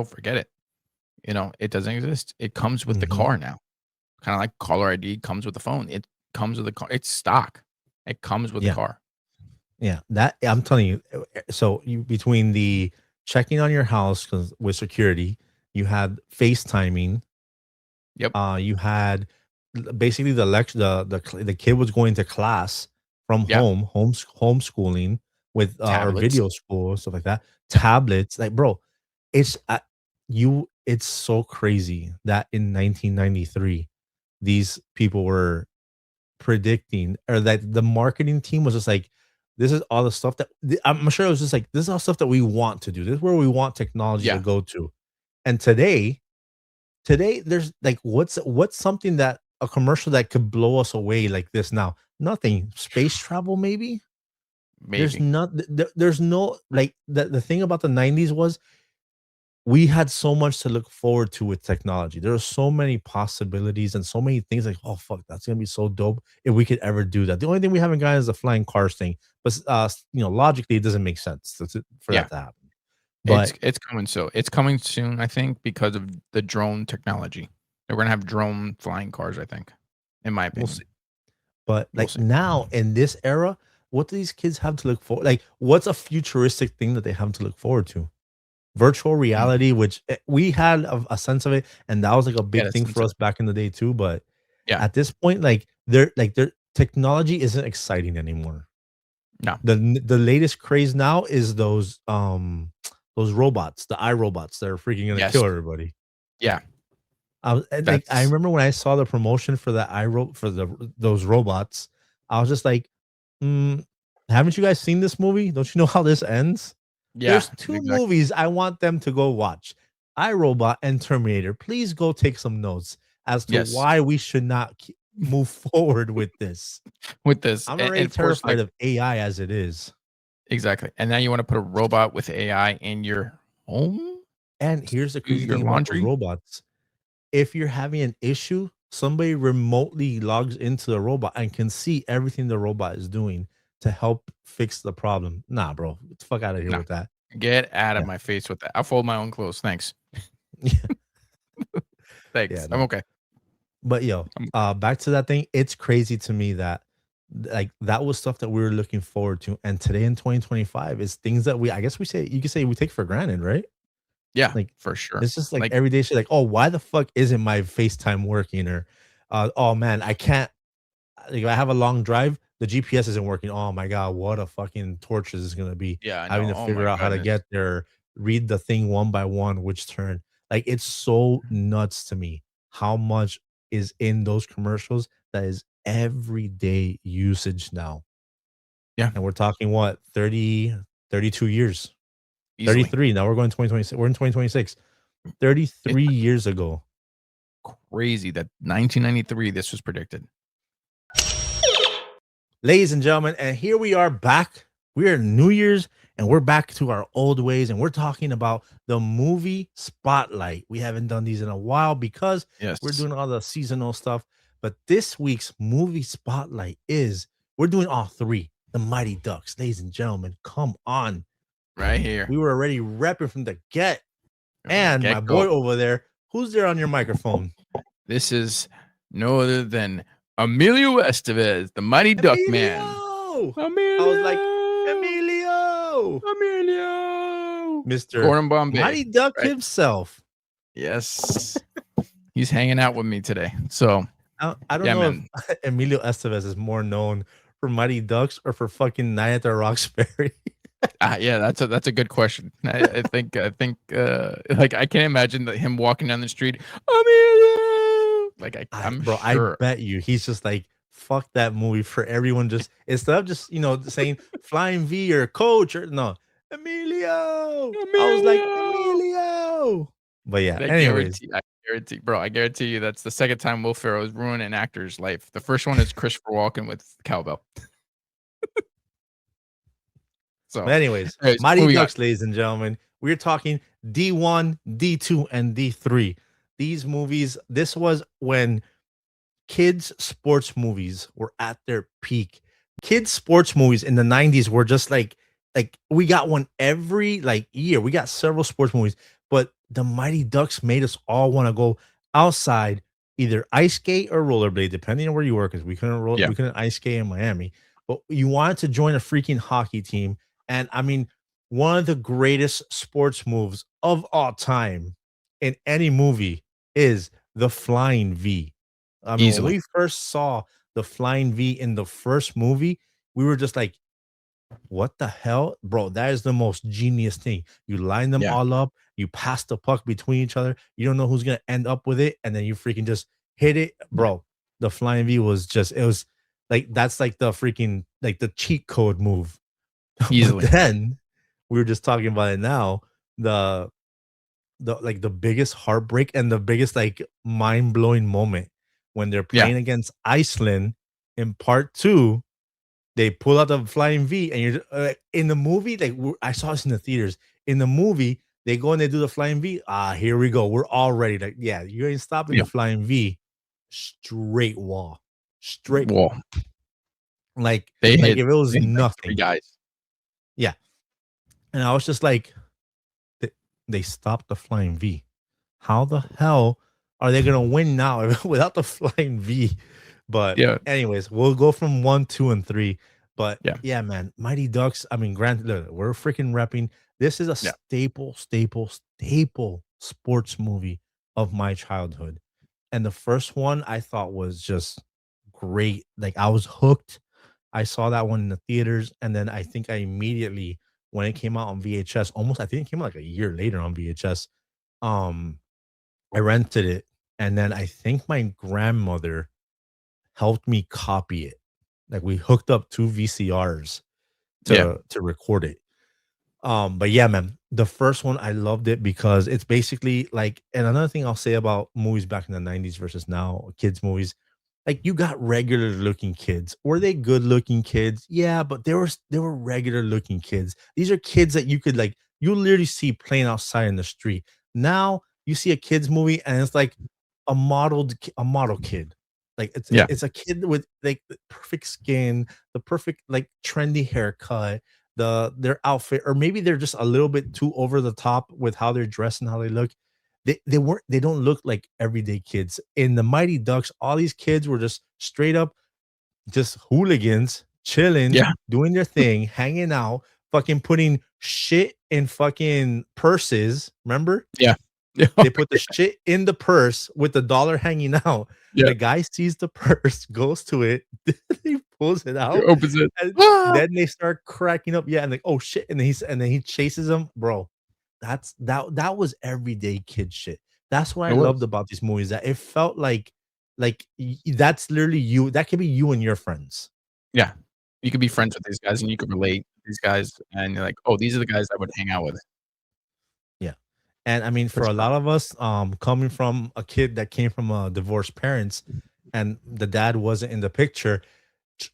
B: forget it. It doesn't exist. It comes with the
A: Mhm.
B: car now. Kind of like caller ID comes with the phone. It comes with the car. It's stock. It comes with
A: Yeah.
B: the car.
A: Yeah, that I'm telling you. So between the checking on your house because with security, you had FaceTiming.
B: Yep.
A: You had basically the lecture. The kid was going to class from
B: Yeah.
A: homeschooling with or
B: Tablets.
A: video school stuff like that. Tablets, like bro, it's It's so crazy that in 1993, these people were predicting, or that the marketing team was just like, this is all the stuff that I'm sure it was just like, this is all stuff that we want to do. This is where we want technology to
B: Yeah.
A: go to. And today there's like, what's something that a commercial that could blow us away like this now? Nothing. Space travel, maybe. There's
B: Maybe.
A: not. There's no, like, the thing about the 90s was we had so much to look forward to with technology. There are so many possibilities and so many things like, oh fuck, that's gonna be so dope if we could ever do that. The only thing we haven't gotten is the flying cars thing, but logically it doesn't make sense for
B: Yeah.
A: that to happen. But
B: It's coming. So it's coming soon, I think, because of the drone technology. We're gonna have drone flying cars, I think, in my
A: we'll
B: opinion.
A: see. But
B: We'll
A: like
B: see.
A: now in this era, what do these kids have to look for? Like, what's a futuristic thing that they have to look forward to? Virtual reality, which we had a sense of it, and that was like a big
B: that's
A: thing for us back in the day too. But
B: Yeah.
A: at this point, their technology isn't exciting anymore.
B: No.
A: The latest craze now is those robots, the iRobots that are freaking gonna
B: Yes.
A: kill everybody.
B: Yeah.
A: I
B: That's
A: remember when I saw the promotion for those robots, I was just like, haven't you guys seen this movie? Don't you know how this ends?
B: yeah.
A: There's two
B: Exactly.
A: movies I want them to go watch: iRobot and Terminator. Please go take some notes as to
B: Yes.
A: why we should not move forward with this.
B: With this,
A: I'm
B: and
A: already
B: of course,
A: terrified
B: like
A: of AI as it is.
B: exactly, and now you want to put a robot with AI in your home,
A: And here's the
B: do
A: crazy
B: your
A: thing about those
B: laundry.
A: robots. If you're having an issue, somebody remotely logs into the robot and can see everything the robot is doing to help fix the problem. Nah, bro, get the fuck out of here
B: No.
A: with that.
B: Get out of
A: Yeah.
B: my face with that. I'll fold my own clothes. Thanks.
A: Yeah,
B: Thanks.
A: yeah,
B: I'm
A: no.
B: okay.
A: But yo,
B: I'm
A: back to that thing. It's crazy to me that like that was stuff that we were looking forward to, and today in 2025 is things that I guess you could say we take for granted, right?
B: Yeah,
A: Like
B: for sure.
A: it's just like
B: Like,
A: everyday shit. Like, oh, why the fuck isn't my FaceTime working? Or, oh man, I can't. Like, if I have a long drive, the GPS isn't working. Oh my god, what a fucking torture this is gonna be.
B: yeah, I
A: Having
B: know.
A: to
B: Oh
A: figure
B: my
A: out how to
B: goodness.
A: get there, read the thing one by one, which turn. Like, it's so nuts to me how much is in those commercials that is everyday usage now.
B: Yeah,
A: And we're talking what, 30, 32 years,
B: easily.
A: 33. Now we're going 2026. We're in 2026. 33
B: It's
A: years ago.
B: crazy that 1993 this was predicted.
A: Ladies and gentlemen, and here we are back. We are New Year's and we're back to our old ways, and we're talking about the movie spotlight. We haven't done these in a while because
B: Yes.
A: we're doing all the seasonal stuff. But this week's movie spotlight we're doing all three. The Mighty Ducks. Ladies and gentlemen, come on.
B: right here.
A: We were already repping from the get. And my
B: Get-go.
A: boy over there, who's there on your microphone?
B: This is no other than Emilio Estevez, the Mighty Duck Man.
A: Emilio! I was like, Emilio!
B: Emilio,
A: Mr.
B: Gordon Bombay.
A: Mighty Duck
B: right?
A: himself.
B: Yes, he's hanging out with me today. So
A: I don't
B: Yeah,
A: know
B: man.
A: if Emilio Estevez is more known for Mighty Ducks or for fucking Night at the Roxbury.
B: yeah, that's a good question. I think like I can't imagine him walking down the street, Emilio. Like I'm
A: Bro,
B: sure.
A: I bet you he's just like, fuck that movie for everyone. Just instead of just saying Flying V or Coach or no, Emilio. I was like, Emilio. But yeah,
B: And
A: anyways,
B: I guarantee you that's the second time Will Ferrell has ruined an actor's life. The first one is Christopher Walken with Cowbell.
A: but
B: So,
A: anyways,
B: anyways, what
A: Mighty
B: we got?
A: Ducks, ladies and gentlemen. We're talking D1, D2, and D3. These movies, this was when kids sports movies were at their peak. Kids sports movies in the 90s were just like we got one every like year. We got several sports movies, but the Mighty Ducks made us all want to go outside, either ice skate or rollerblade, depending on where you were, because
B: Yeah,
A: we couldn't ice skate in Miami. But you wanted to join a freaking hockey team. And I mean, one of the greatest sports moves of all time in any movie is the flying V. I mean, when
B: easily.
A: we first saw the flying V in the first movie, we were just like, what the hell? Bro, that is the most genius thing. You line them
B: Yeah,
A: all up, you pass the puck between each other, you don't know who's gonna end up with it, and then you freaking just hit it.
B: yeah,
A: Bro, the flying V was just it was like that's like the freaking like the cheat code move. But
B: easily.
A: then we were just talking about it now. The the biggest heartbreak and the biggest like mind-blowing moment when they're
B: Yeah,
A: playing against Iceland in part two, they pull out the flying V, and you're in the movie. Like I saw this in the theaters. In the movie, they go and they do the flying V. Ah, here we go. We're all ready. Like, yeah, you ain't stopping
B: yeah.
A: the flying V. Straight wall, straight
B: Well,
A: like
B: they
A: like
B: hit
A: if it was
B: they hit like 3
A: nothing.
B: guys.
A: Yeah, and I was just like, they, they stopped the flying V. How the hell are they gonna win now without the flying V? But
B: Yeah,
A: anyways, we'll go from 1, 2, and 3. But
B: yeah,
A: yeah, man, Mighty Ducks. I mean, granted, look, we're freaking repping. This is a
B: yeah,
A: staple sports movie of my childhood. And the first one I thought was just great. Like I was hooked. I saw that one in the theaters, and then I think I immediately, when it came out on VHS, almost I think it came out like a year later on VHS. Um, I rented it, and then I think my grandmother helped me copy it. Like we hooked up 2 VCRs
B: yeah,
A: to record it. But yeah, man, the first one I loved it because it's basically like, and another thing I'll say about movies back in the 90s versus now, kids movies, like you got regular looking kids. Were they good looking kids? Yeah, but they were regular looking kids. These are kids that you could like you literally see playing outside in the street. Now you see a kids movie and it's like a model kid. Like
B: yeah,
A: it's a kid with like the perfect skin, the perfect like trendy haircut, their outfit, or maybe they're just a little bit too over the top with how they're dressed and how they look. They don't look like everyday kids. In the Mighty Ducks, all these kids were just straight up just hooligans, chilling,
B: yeah,
A: doing their thing, hanging out, fucking putting shit in fucking purses. Remember?
B: yeah, yeah,
A: They put the shit in the purse with the dollar hanging out.
B: yeah.
A: The guy sees the purse, goes to it, he pulls it
B: He
A: out,
B: opens it.
A: and
B: Ah!
A: then they start cracking up. Yeah, and like, oh shit, and then he chases him, bro. That was everyday kid shit. That's what I
B: It
A: loved
B: was.
A: about these movies. That it felt like that's literally you. That could be you and your friends.
B: Yeah. You could be friends with these guys, and you could relate to these guys, and you're like, "Oh, these are the guys I would hang out with."
A: Yeah. And I mean,
B: For
A: for a
B: sure.
A: lot of us, coming from a kid that came from divorced parents and the dad wasn't in the picture,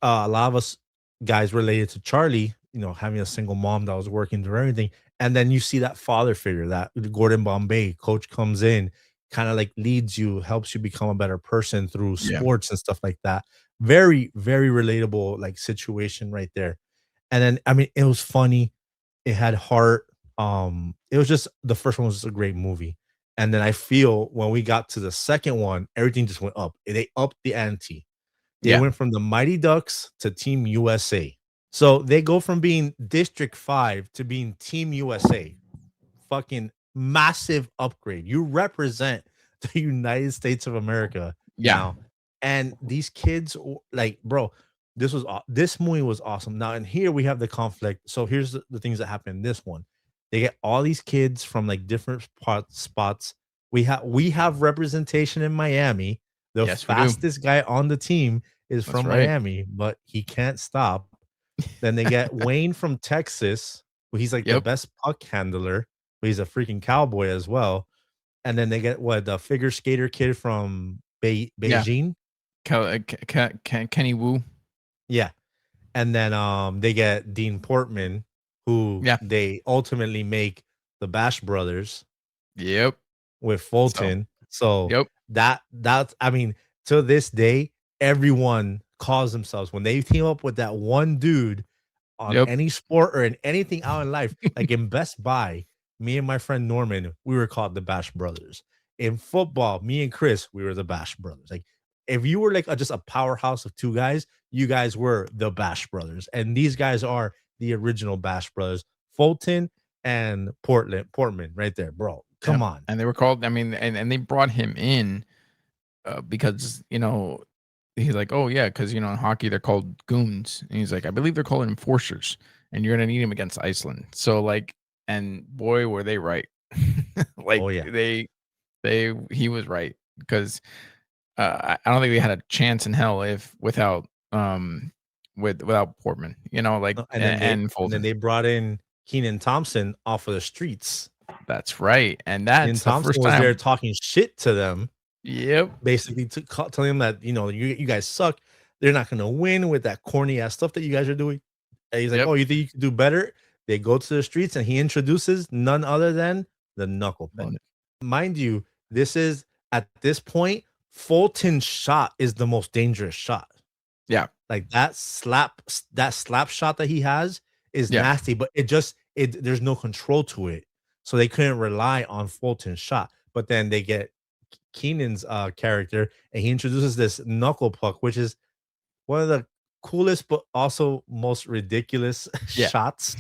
A: a lot of us guys related to Charlie, having a single mom that was working through everything. And then you see that father figure, that Gordon Bombay coach comes in, kind of like leads you, helps you become a better person through
B: Yeah.
A: sports and stuff like that. Very, very relatable, like situation right there. And then, I mean, it was funny. It had heart. It was just the first one was just a great movie. And then I feel when we got to the second one, everything just went up. They upped the ante. They
B: Yeah.
A: went from the Mighty Ducks to Team USA. So they go from being District 5 to being Team USA. Fucking massive upgrade. You represent the United States of America
B: Yeah.
A: now. And these kids, like, bro, this movie was awesome. Now, and here we have the conflict. So here's the things that happen in this one. They get all these kids from like different spots. We have representation in Miami. The
B: Yes, we do.
A: fastest guy on the team is
B: That's
A: from
B: right.
A: Miami, but he can't stop. Then they get Wayne from Texas, who he's like the
B: Yep.
A: best puck handler, but he's a freaking cowboy as well. and then they get what the figure skater kid from
B: Yeah.
A: Beijing.
B: Kenny Wu.
A: Yeah. And then they get Dean Portman, who
B: Yeah.
A: they ultimately make the Bash Brothers
B: Yep.
A: with Fulton. So
B: Yep.
A: that's I mean, to this day, everyone calls themselves when they team up with that one dude on
B: Yep.
A: any sport or in anything out in life, like in Best Buy, me and my friend Norman, we were called the Bash Brothers. In football, me and Chris, we were the Bash Brothers. Like if you were like just a powerhouse of two guys, you guys were the Bash Brothers. And these guys are the original Bash Brothers, Fulton and Portman right there, bro. Come
B: Yep.
A: on.
B: And they were called, I mean, and they brought him in because, he's like, oh, yeah, because, in hockey, they're called goons. And he's like, I believe they're called enforcers. And you're going to need him against Iceland. So, like, and boy, were they right. Like,
A: Oh, yeah.
B: he was right because I don't think they had a chance in hell without Portman, like,
A: And then
B: and Fulton.
A: they brought in Keenan Thompson off of the streets.
B: That's right. And
A: Keenan
B: that's the
A: Thompson
B: first
A: was there
B: time.
A: talking shit to them.
B: Yep.
A: Basically telling them that you guys suck, they're not going to win with that corny ass stuff that you guys are doing. And he's like,
B: Yep.
A: oh, you think you can do better? They go to the streets and he introduces none other than the knuckle pen. Mind you, this is at this point Fulton's shot is the most dangerous shot.
B: Yeah.
A: Like that slap shot that he has is
B: Yeah.
A: nasty, but there's no control to it, so they couldn't rely on Fulton's shot. But then they get Keenan's character, and he introduces this knuckle puck, which is one of the coolest but also most ridiculous shots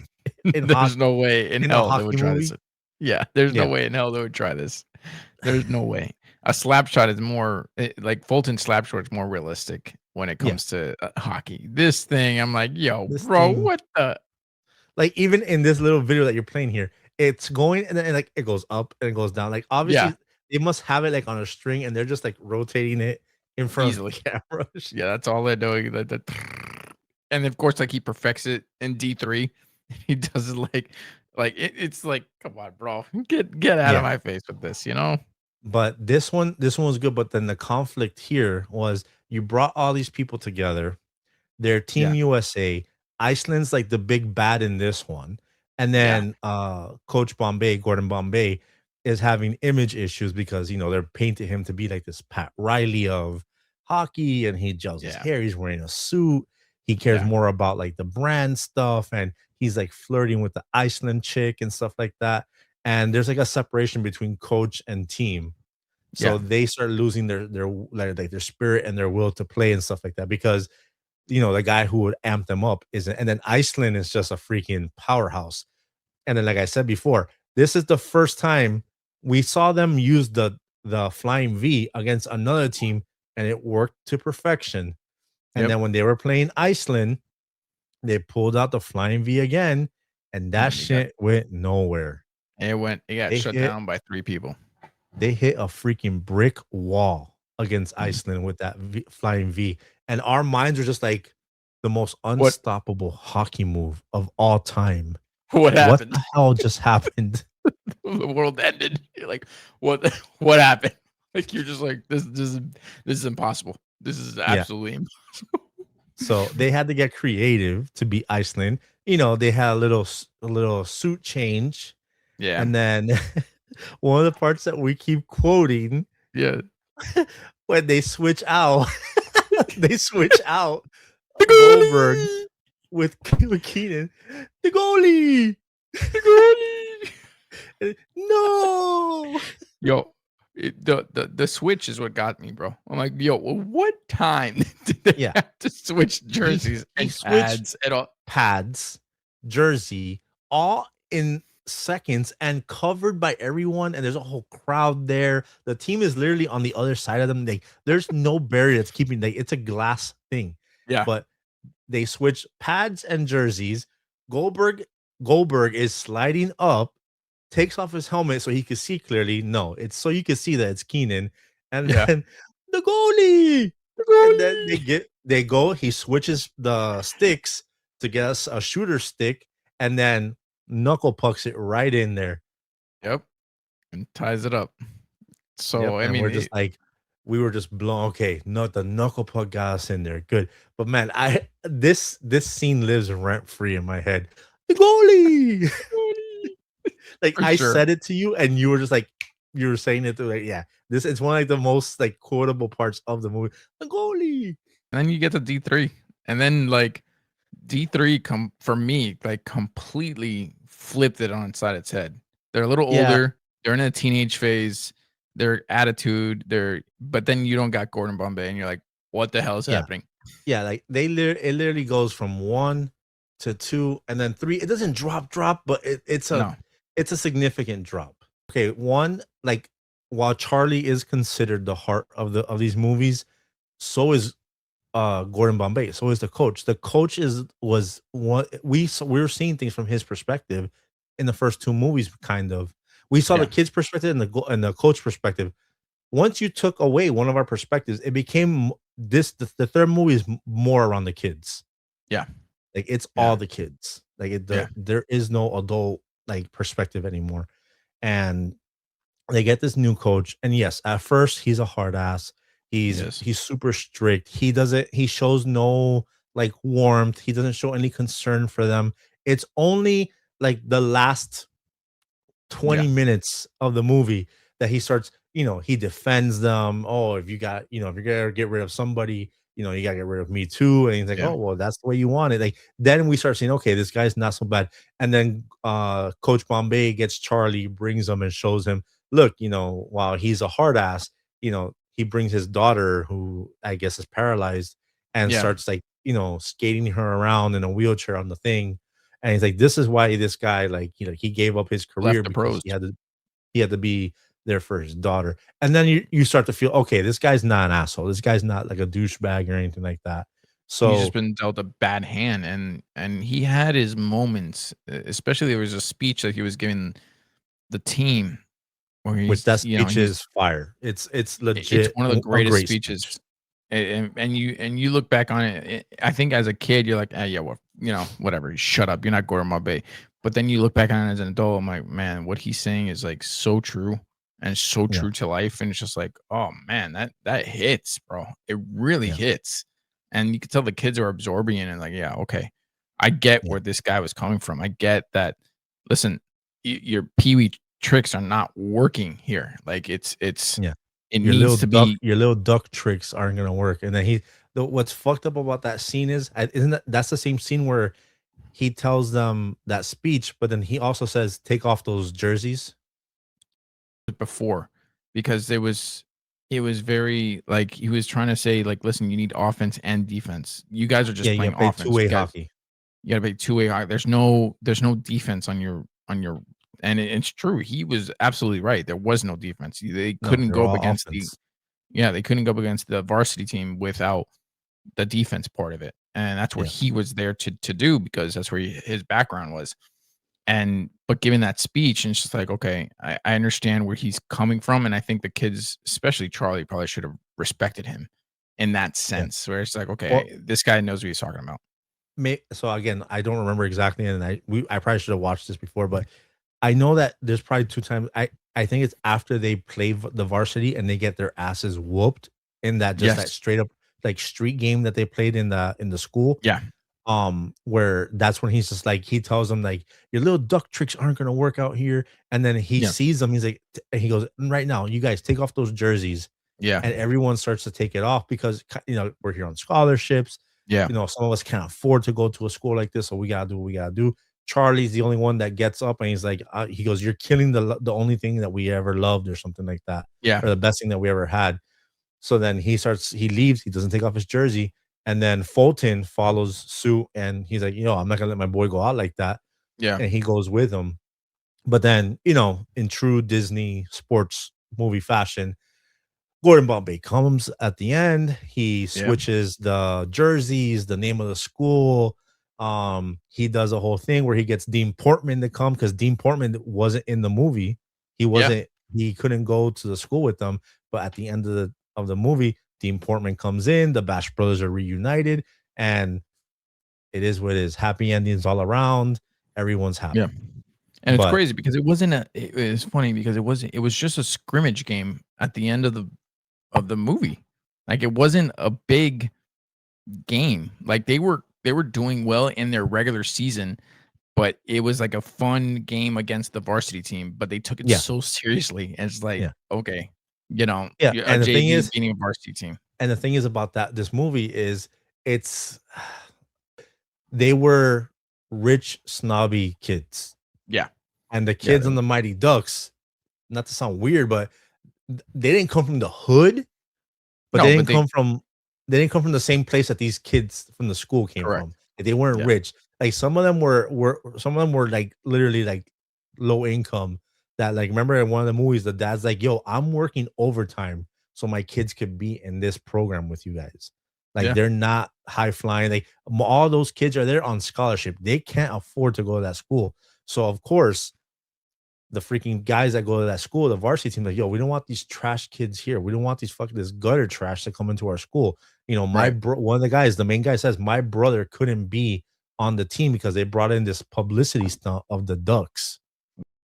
A: in
B: There's
A: hockey,
B: no way in
A: a
B: hell they
A: hockey
B: would try
A: movie.
B: this. Yeah, there's no
A: Yeah.
B: way in hell they would try this. There's no way. A slap shot is more like Fulton's slap shot is more realistic when it comes to hockey. This thing, I'm like, yo,
A: This
B: bro,
A: thing-
B: what the?
A: Like even in this little video that you're playing here, it's going and then like it goes up and it goes down. Like obviously they must have it like on a string and they're just like rotating it in front
B: Easily.
A: of the camera.
B: Yeah, that's all they're doing. And of course, like he perfects it in D3. He does it it's like, come on, bro, get out of my face with this,
A: But this one was good. But then the conflict here was you brought all these people together. They're Team USA. Iceland's like the big bad in this one. And then Coach Gordon Bombay, is having image issues because they're painting him to be like this Pat Riley of hockey, and he gels his hair, he's wearing a suit, he cares more about like the brand stuff, and he's like flirting with the Iceland chick and stuff like that. And there's like a separation between coach and team. So they start losing their their spirit and their will to play and stuff like that because the guy who would amp them up isn't. And then Iceland is just a freaking powerhouse. And then, like I said before, this is the first time we saw them use the flying V against another team, and it worked to perfection. And then when they were playing Iceland, they pulled out the flying V again, and that shit went nowhere.
B: It got shut down by 3 people.
A: They hit a freaking brick wall against Iceland with that flying V. And our minds are just like the most unstoppable hockey move of all time.
B: What happened?
A: What the hell just happened?
B: The world ended. You're like, what happened? Like you're just like, this is impossible. This is absolutely impossible.
A: So they had to get creative to beat Iceland. They had a little suit change.
B: Yeah.
A: And then one of the parts that we keep quoting, when they switch out, Goldberg with Keenan, the goalie. No.
B: Yo, the switch is what got me, bro. I'm like, yo, what time did they have to switch jerseys and pads at all?
A: Pads, jersey, all in seconds and covered by everyone, and there's a whole crowd there. The team is literally on the other side of them. There's no barrier that's keeping it's a glass thing.
B: Yeah.
A: But they switch pads and jerseys. Goldberg is sliding up, takes off his helmet so he could see clearly. No, it's so you can see that it's Keenan. And then the goalie. And then he switches the sticks to get us a shooter stick, and then knuckle pucks it right in there.
B: Yep. And ties it up. So I
A: and
B: mean,
A: we're just like, we were just blown. Okay, no, the knuckle puck got us in there, good. But man, this scene lives rent free in my head. The goalie, like
B: for
A: I
B: sure.
A: said it to you, and you were just like, you were saying it to like, yeah, this it's one of like the most like quotable parts of the movie. The goalie,
B: And then you get to D3, and then like D3 come for me like completely flipped it on its head. They're a little
A: yeah,
B: older. They're in a teenage phase. Their attitude. But then you don't got Gordon Bombay, and you're like, what the hell is
A: yeah.
B: happening?
A: Yeah, like it literally goes from 1 to 2 and then 3. It doesn't drop, but
B: No.
A: it's a significant drop. Okay, 1, like while Charlie is considered the heart of these movies, so is Gordon Bombay, so is the coach. The coach was one we were seeing things from his perspective in the first 2 movies kind of. We saw the
B: Yeah.
A: kid's perspective and the coach perspective. Once you took away one of our perspectives, it became the third movie is more around the kids.
B: Yeah.
A: Like it's
B: Yeah.
A: all the kids. Like
B: Yeah.
A: there is no adult like perspective anymore. And they get this new coach, and yes, at first he's a hard ass.
B: Yes.
A: He's super strict. He shows no like warmth. He doesn't show any concern for them. It's only like the last
B: Yeah.
A: 20 minutes of the movie that he starts, he defends them. Oh, if you got, if you're gonna get rid of somebody, you gotta get rid of me too. And he's like,
B: Yeah.
A: oh, well, that's the way you want it. Like, then we start saying, okay, this guy's not so bad. And then Coach Bombay gets Charlie, brings him and shows him, look, while he's a hard ass, he brings his daughter, who I guess is paralyzed, and
B: Yeah.
A: starts like, skating her around in a wheelchair on the thing. And he's like, this is why this guy, like, he gave up his career
B: Left the
A: because
B: pros.
A: he had to be there for his daughter. And then you start to feel, okay, this guy's not an asshole. This guy's not like a douchebag or anything like that.
B: He's just
A: So
B: been dealt a bad hand, and he had his moments, especially there was a speech that he was giving the team where
A: which that speech
B: he's
A: is fire. It's
B: it's
A: legit
B: one of the
A: a
B: greatest
A: great
B: speeches.
A: speech.
B: And you look back on it, I think as a kid, you're like, "Ah, yeah, well, whatever, shut up. You're not Gordon Bombay." But then you look back on it as an adult, I'm like, man, what he's saying is like so true and so
A: Yeah,
B: true to life. And it's just like, oh man, that hits, bro. It really
A: yeah,
B: hits. And you can tell the kids are absorbing it and like, yeah, okay. I get
A: yeah,
B: where this guy was coming from. I get that. Listen, your peewee tricks are not working here. Like
A: yeah.
B: it needs to be.
A: Your little duck tricks aren't gonna work. And then what's fucked up about that scene is, isn't that's the same scene where he tells them that speech, but then he also says, take off those jerseys.
B: Before because it was very like he was trying to say like listen, you need offense and defense. You guys are
A: Yeah,
B: just
A: you
B: playing
A: gotta play
B: offense.
A: two-way hockey.
B: You got to play two-way hockey. There's no defense on your and it's true. He was absolutely right. There was no defense. They
A: No,
B: couldn't
A: they're
B: go up
A: all
B: against the
A: offense.
B: yeah, they couldn't go up against the varsity team without the defense part of it. And that's what
A: Yeah,
B: he was there to do because that's where his background was. And but giving that speech, and it's just like, okay, I understand where he's coming from. And I think the kids, especially Charlie, probably should have respected him in that
A: yeah.
B: sense, where it's like,
A: Well,
B: okay, this guy knows what he's talking about.
A: so again, I don't remember exactly, and I probably should have watched this before, but I know that there's probably 2 times. I think it's after they play the varsity and they get their asses whooped in that
B: Yes.
A: straight up like street game that they played in the school.
B: Yeah.
A: Where that's when he's just like, he tells them like, your little duck tricks aren't gonna work out here. And then he
B: Yeah.
A: sees them, he's like, and he goes, right now, you guys take off those jerseys.
B: Yeah.
A: And everyone starts to take it off because we're here on scholarships.
B: Yeah.
A: Some of us can't afford to go to a school like this, so we gotta do what we gotta do. Charlie's the only one that gets up and he's like, he goes, you're killing the only thing that we ever loved, or something like that,
B: Yeah.
A: or the best thing that we ever had. So then he leaves, he doesn't take off his jersey, and then Fulton follows suit, and he's like, I'm not gonna let my boy go out like that,
B: Yeah.
A: and he goes with him. But then, in true Disney sports movie fashion, Gordon Bombay comes at the end. He
B: Yeah.
A: switches the jerseys, the name of the school. He does a whole thing where he gets Dean Portman to come because Dean Portman wasn't in the movie. He
B: Yeah.
A: wasn't. He couldn't go to the school with them. But at the end of the movie, Dean Portman comes in. The Bash brothers are reunited, and it is what it is. Happy endings all around. Everyone's
B: Yeah.
A: happy.
B: And it's
A: But
B: crazy because it wasn't a it was funny because it was just a scrimmage game at the end of the movie. Like, it wasn't a big game. Like, they were doing well in their regular season, but it was like a fun game against the varsity team, but they took it
A: yeah,
B: so seriously, and it's like,
A: yeah,
B: okay,
A: yeah.
B: a
A: And the thing
B: JV
A: is,
B: beating a varsity team.
A: about that this movie is it's they were rich snobby kids,
B: Yeah.
A: and the
B: Yeah,
A: kids on the Mighty Ducks. Not to sound weird, but they didn't come from the hood. But
B: no, but they
A: they didn't come from the same place that these kids from the school came
B: correct.
A: from. Like, they weren't
B: Yeah.
A: rich. Like, some of them were like literally like low income. That, like, remember in one of the movies, the dad's like, "Yo, I'm working overtime so my kids could be in this program with you guys." Like,
B: Yeah.
A: they're not high flying. Like, all those kids are there on scholarship. They can't afford to go to that school. So of course, the freaking guys that go to that school, the varsity team, like, yo, we don't want these trash kids here. We don't want these fucking this gutter trash to come into our school.
B: Right.
A: One of the guys, the main guy says, my brother couldn't be on the team because they brought in this publicity stunt of the Ducks.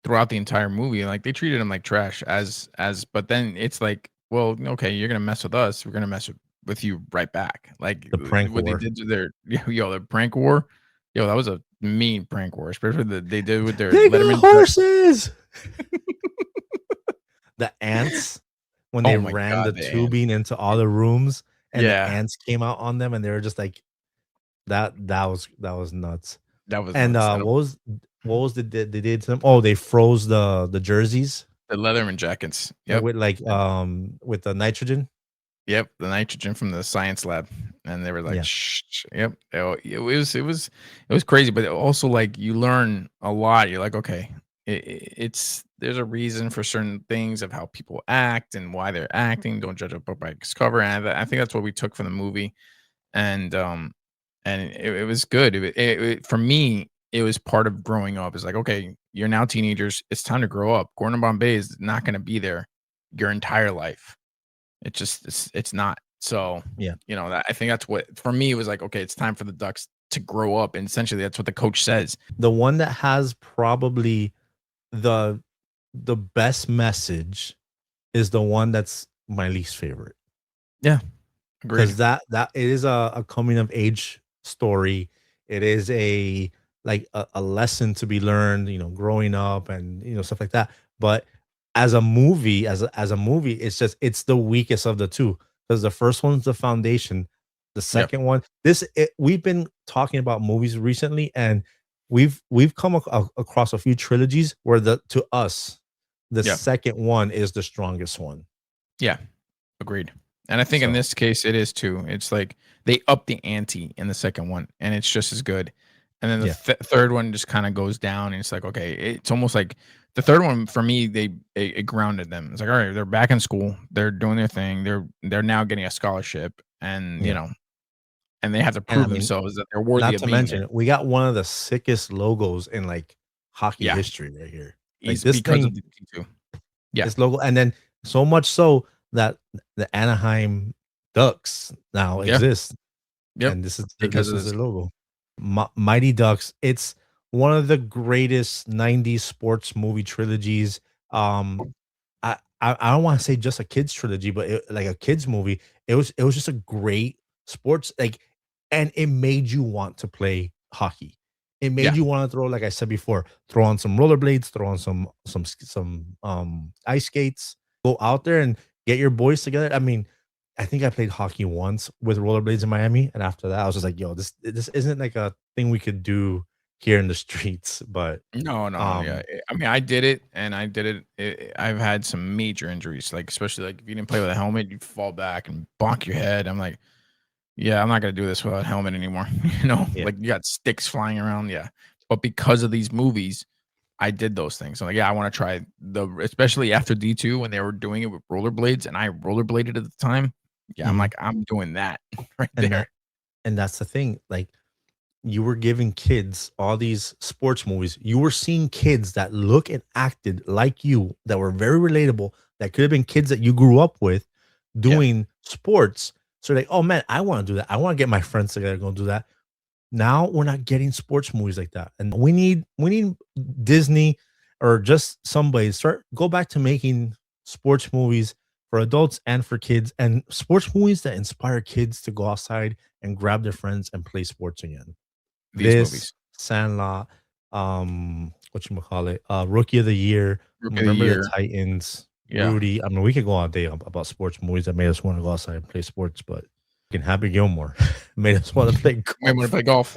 B: Throughout the entire movie, like, they treated him like trash but then it's like, well, okay, you're gonna mess with us, we're gonna mess with you right back. Like,
A: The prank
B: what they
A: war.
B: did to their the prank war, that was a mean prank war, especially they did with their
A: They got
B: Letterman.
A: horses. The ants, when they
B: Oh my
A: ran the
B: god, the ants.
A: tubing into all the rooms and the
B: Yeah,
A: ants came out on them and they were just like that was nuts.
B: that was
A: And
B: nuts. And
A: what was they did to them? Oh, they froze the jerseys
B: the Leatherman jackets. Yep.
A: with like with the nitrogen.
B: Yep, the nitrogen from the science lab, and they were like,
A: Yeah.
B: "Shh." Yep. Oh, it was crazy, but also, like, you learn a lot. You're like, okay, it's there's a reason for certain things of how people act and why they're acting. Don't judge a book by its cover. And I think that's what we took from the movie, and it was good. For me, it was part of growing up. It's like, okay, you're now teenagers. It's time to grow up. Gordon Bombay is not going to be there your entire life. It's not. So,
A: Yeah.
B: that I think that's what for me it was like, okay, it's time for the Ducks to grow up. And essentially that's what the coach says.
A: The one that has probably the best message is the one that's my least favorite.
B: Yeah. Agreed.
A: Because that it is a coming of age story. It is a lesson to be learned, growing up and stuff like that. But as a movie, as a movie, it's the weakest of the two because the first one's the foundation. The
B: Yep.
A: second one, we've been talking about movies recently, and we've come across a few trilogies where to us the
B: Yeah.
A: second one is the strongest one.
B: Yeah. Agreed. And I think in
A: So,
B: this case it is too. It's like they up the ante in the second one and it's just as good. And then the
A: yeah.
B: third one just kind of goes down and it's like, okay, it's almost like the third one for me, it grounded them. It's like, all right, they're back in school, they're doing their thing, they're now getting a scholarship, and
A: Yeah.
B: and they have to
A: And I
B: prove
A: mean,
B: themselves that they're worthy
A: not
B: of
A: to
B: being there.
A: mention, we got one of the sickest logos in like hockey
B: Yeah,
A: history right here. Like
B: he's
A: this
B: because of
A: thing,
B: the two. Yeah.
A: this logo, and then so much so that the Anaheim Ducks now
B: Yeah.
A: exist,
B: Yep.
A: and
B: Because
A: this
B: of
A: is
B: this.
A: their logo. Mighty Ducks. It's one of the greatest '90s sports movie trilogies. I don't want to say just a kids trilogy, but like a kids movie. It was just a great sports and it made you want to play hockey. It made
B: Yeah.
A: you want to throw, like I said before, throw on some rollerblades, throw on ice skates, go out there and get your boys together. I mean, I think I played hockey once with rollerblades in Miami, and after that, I was just like, "Yo, this isn't like a thing we could do here in the streets." But
B: No, no, yeah.
A: um,
B: I mean, I did it, and I did it. I've had some major injuries, like especially like if you didn't play with a helmet, you fall back and bonk your head. I'm like, yeah, I'm not gonna do this without a helmet anymore.
A: yeah,
B: Like you got sticks flying around, yeah. But because of these movies, I did those things. So like, yeah, I want to try especially after D2 when they were doing it with rollerblades, and I rollerbladed at the time. Yeah, I'm
A: mhm.
B: like, I'm doing that right
A: and
B: there.
A: that's the thing. Like, you were giving kids all these sports movies. You were seeing kids that look and acted like you, that were very relatable, that could have been kids that you grew up with
B: Yeah,
A: doing sports. So like, oh man, I want to do that. I want to get my friends together, go do that. Now we're not getting sports movies like that, and we need Disney or just somebody go back to making sports movies for adults and for kids, and sports movies that inspire kids to go outside and grab their friends and play sports again.
B: These
A: This,
B: movies.
A: Sandlot, Rookie of the Year,
B: Rookie of the
A: Remember the
B: Year.
A: Titans,
B: Yeah.
A: Rudy. I mean, we could go all day about sports movies that made us want to go outside and play sports, but Happy Gilmore made us want to play
B: Maybe want to play golf.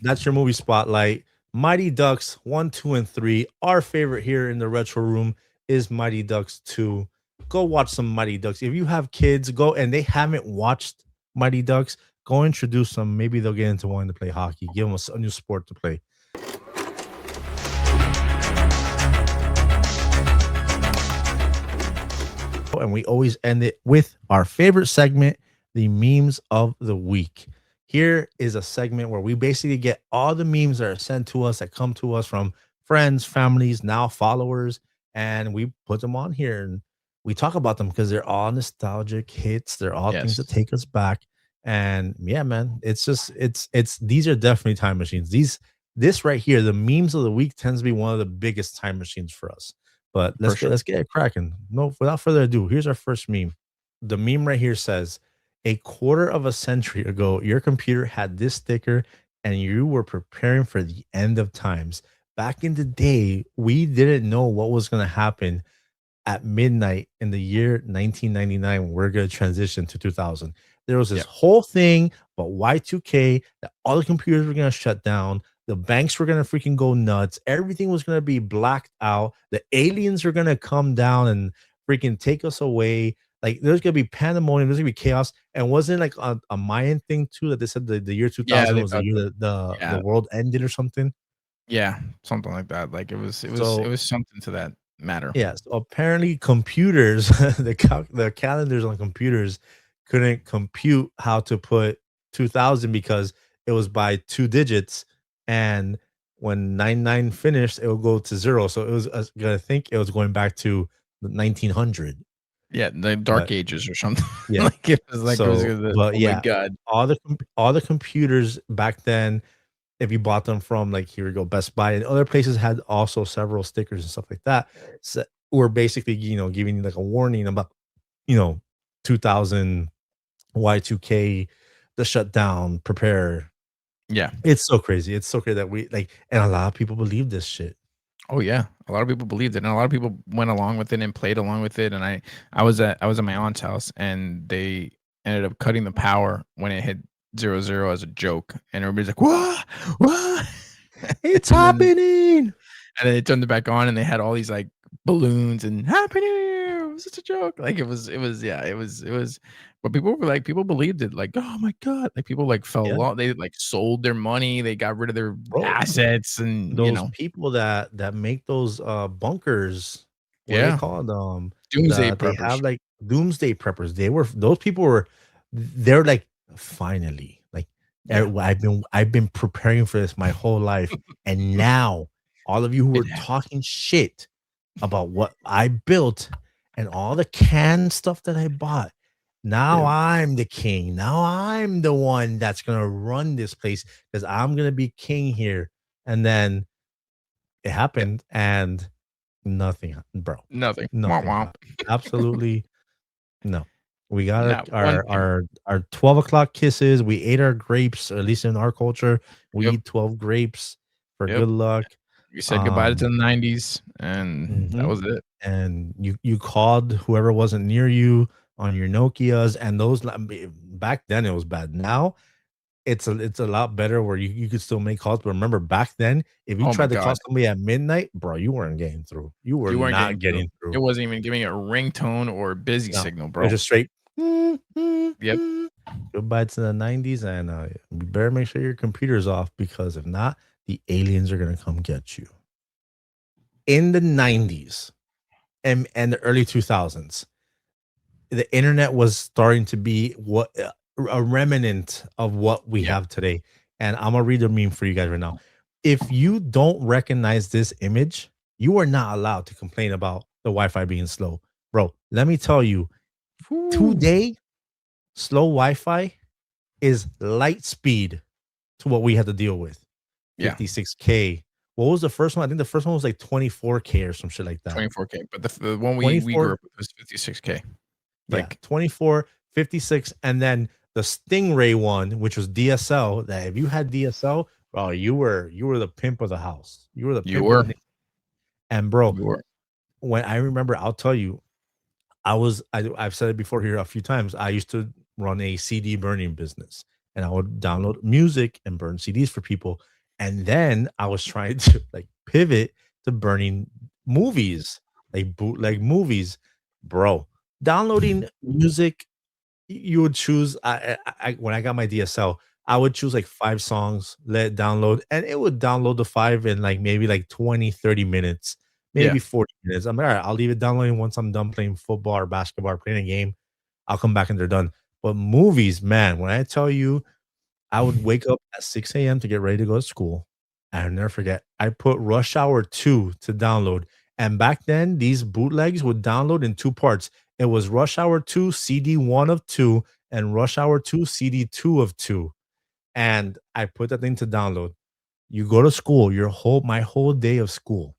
A: That's your movie spotlight. Mighty Ducks 1, 2, and 3. Our favorite here in the retro room is Mighty Ducks 2. Go watch some Mighty Ducks. If you have kids, go and they haven't watched Mighty Ducks, go introduce them. Maybe they'll get into wanting to play hockey. Give them a new sport to play. And we always end it with our favorite segment, the memes of the week. Here is a segment where we basically get all the memes that are sent to us, that come to us from friends, families, now followers, and we put them on here and we talk about them because they're all nostalgic hits. They're all things that take us back. And yeah, man, it's these are definitely time machines. This right here, the memes of the week tends to be one of the biggest time machines for us. But let's get it cracking. No, without further ado, here's our first meme. The meme right here says, a quarter of a century ago, your computer had this sticker and you were preparing for the end of times. Back in the day, we didn't know what was going to happen at midnight in the year 1999 when we're going to transition to 2000. There was this whole thing about Y2K, that all the computers were going to shut down. The banks were going to freaking go nuts. Everything was going to be blacked out. The aliens are going to come down and freaking take us away. Like there's going to be pandemonium. There's going to be chaos. And wasn't it like a Mayan thing too that they said the year 2000 was the year that the world ended or something?
B: Yeah, something like that. Like it was something to that matter.
A: Yeah. So apparently computers, the calendars on computers couldn't compute how to put 2000 because it was by 2 digits. And when 99 finished, it would go to 0. So it was gonna think it was going back to 1900.
B: Yeah, the Dark Ages or something.
A: Yeah,
B: like it was like,
A: my
B: God,
A: all the computers back then, if you bought them from like here we go Best Buy and other places had also several stickers and stuff like that. So we're basically giving you like a warning about 2000 Y2K, the shutdown, prepare.
B: Yeah,
A: it's so crazy. It's so crazy that we like, and a lot of people believe this shit.
B: Oh yeah, a lot of people believed it, and a lot of people went along with it and played along with it. And I was at my aunt's house, and they ended up cutting the power when it hit 00 as a joke, and everybody's like, "What? What?
A: It's happening!"
B: And then they turned it back on, and they had all these like balloons and Happy New Year. It was such a joke. Like it was. But people believed it. Like, oh my god! Like people like fell off. They like sold their money. They got rid of their assets, and
A: those people that make those bunkers. What are they called?
B: Doomsday preppers.
A: They have like doomsday preppers. Those people they're like, finally, like I've been preparing for this my whole life, and now all of you who are talking shit about what I built and all the canned stuff that I bought. Now I'm the king. Now I'm the one that's going to run this place because I'm going to be king here. And then it happened and nothing happened, bro.
B: Nothing.
A: Absolutely no. We got our 12 o'clock kisses. We ate our grapes, or at least in our culture. We eat 12 grapes for good luck.
B: We said goodbye to the 90s, and that was it.
A: And you called whoever wasn't near you on your Nokias, and those back then it was bad. Now it's a lot better where you could still make calls. But remember back then, if you tried to call somebody at midnight, bro, you weren't getting through. You weren't not getting through.
B: It wasn't even giving it a ringtone or busy signal, bro.
A: It was just straight.
B: Yep.
A: Goodbye to the 90s, and you better make sure your computer's off, because if not, the aliens are gonna come get you. In the 90s and the early 2000s, the internet was starting to be what a remnant of what we have today. And I'm gonna read a meme for you guys right now. If you don't recognize this image, you are not allowed to complain about the Wi-Fi being slow, bro. Let me tell you, today slow Wi-Fi is light speed to what we had to deal with.
B: Yeah.
A: 56K. What was the first one? I think the first one was like 24K or some shit like that.
B: 24K. But the one we
A: 24
B: grew up with was 56K.
A: Yeah,
B: Like
A: 24, 56, and then the Stingray one, which was DSL. That if you had DSL, bro, you were the pimp of the house. You were the
B: you
A: pimp
B: were.
A: of the and bro,
B: You were.
A: when I remember, I'll tell you, I've said it before here a few times. I used to run a CD burning business, and I would download music and burn CDs for people. And then I was trying to like pivot to burning movies, like bootleg movies, bro. Downloading music, you would choose. When I got my DSL, I would choose like 5 songs, let it download, and it would download the 5 in like maybe like 20, 30 minutes,
B: Yeah.
A: maybe 40 minutes. I'm like, all right, I'll leave it downloading once I'm done playing football or basketball or playing a game. I'll come back and they're done. But movies, man, when I tell you, I would wake up at 6 a.m. to get ready to go to school. I'll never forget. I put Rush Hour 2 to download. And back then, these bootlegs would download in 2 parts. It was Rush Hour 2, CD 1 of 2, and Rush Hour 2, CD 2 of 2. And I put that thing to download. You go to school, my whole day of school.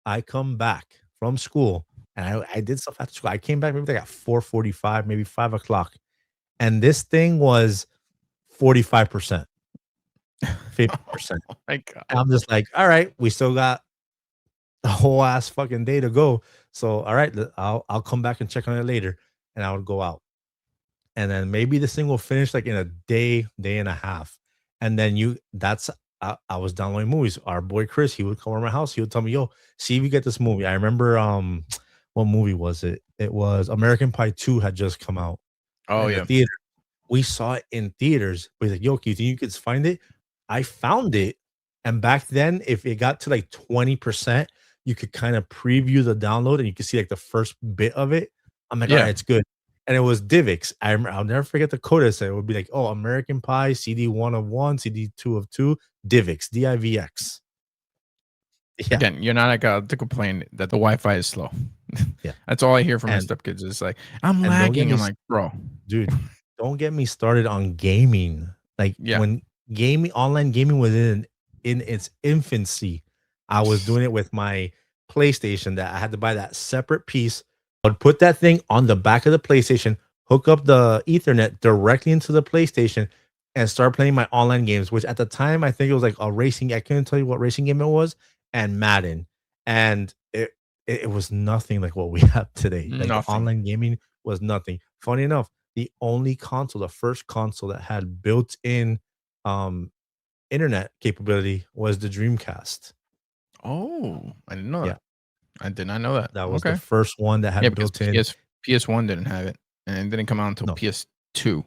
A: I come back from school and I did stuff after school. I came back maybe like at 4:45, maybe 5 o'clock. And this thing was 45%, 50%.
B: Oh my God.
A: And I'm just like, all right, we still got the whole ass fucking day to go. So all right, I'll come back and check on it later. And I would go out. And then maybe this thing will finish like in a day, day and a half. And then I was downloading movies. Our boy Chris, he would come over my house. He would tell me, yo, see if you get this movie. I remember what movie was it? It was American Pie 2 had just come out.
B: Oh
A: in
B: yeah.
A: the theater. We saw it in theaters. But he's like, yo, can you think you could find it? I found it. And back then, if it got to like 20%, you could kind of preview the download and you could see like the first bit of it. I'm like, all
B: Yeah.
A: right, it's good. And it was DivX. I'll never forget the code. It would be like, oh, American Pie, CD 1 of 1, CD 2 of 2, DivX, DIVX. Yeah.
B: Again, you're not to complain that the Wi-Fi is slow.
A: Yeah.
B: That's all I hear from my
A: And-
B: stepkids is like, I'm
A: and don't get
B: lagging.
A: me
B: I'm
A: s-
B: like, bro.
A: Dude, don't get me started on gaming. Like
B: Yeah.
A: when online gaming was in its infancy, I was doing it with my PlayStation that I had to buy that separate piece. I would put that thing on the back of the PlayStation, hook up the Ethernet directly into the PlayStation, and start playing my online games, which at the time I think it was like a racing. I couldn't tell you what racing game it was, and Madden. And it was nothing like what we have today. Like the
B: Nothing.
A: online gaming was nothing. Funny enough, the first console that had built-in internet capability was the Dreamcast.
B: Oh, I didn't know
A: Yeah.
B: that. I did not know that.
A: That was
B: okay.
A: the first one that had
B: Yeah, because
A: built-in.
B: PS1 didn't have it, and it didn't come out until
A: No.
B: PS2.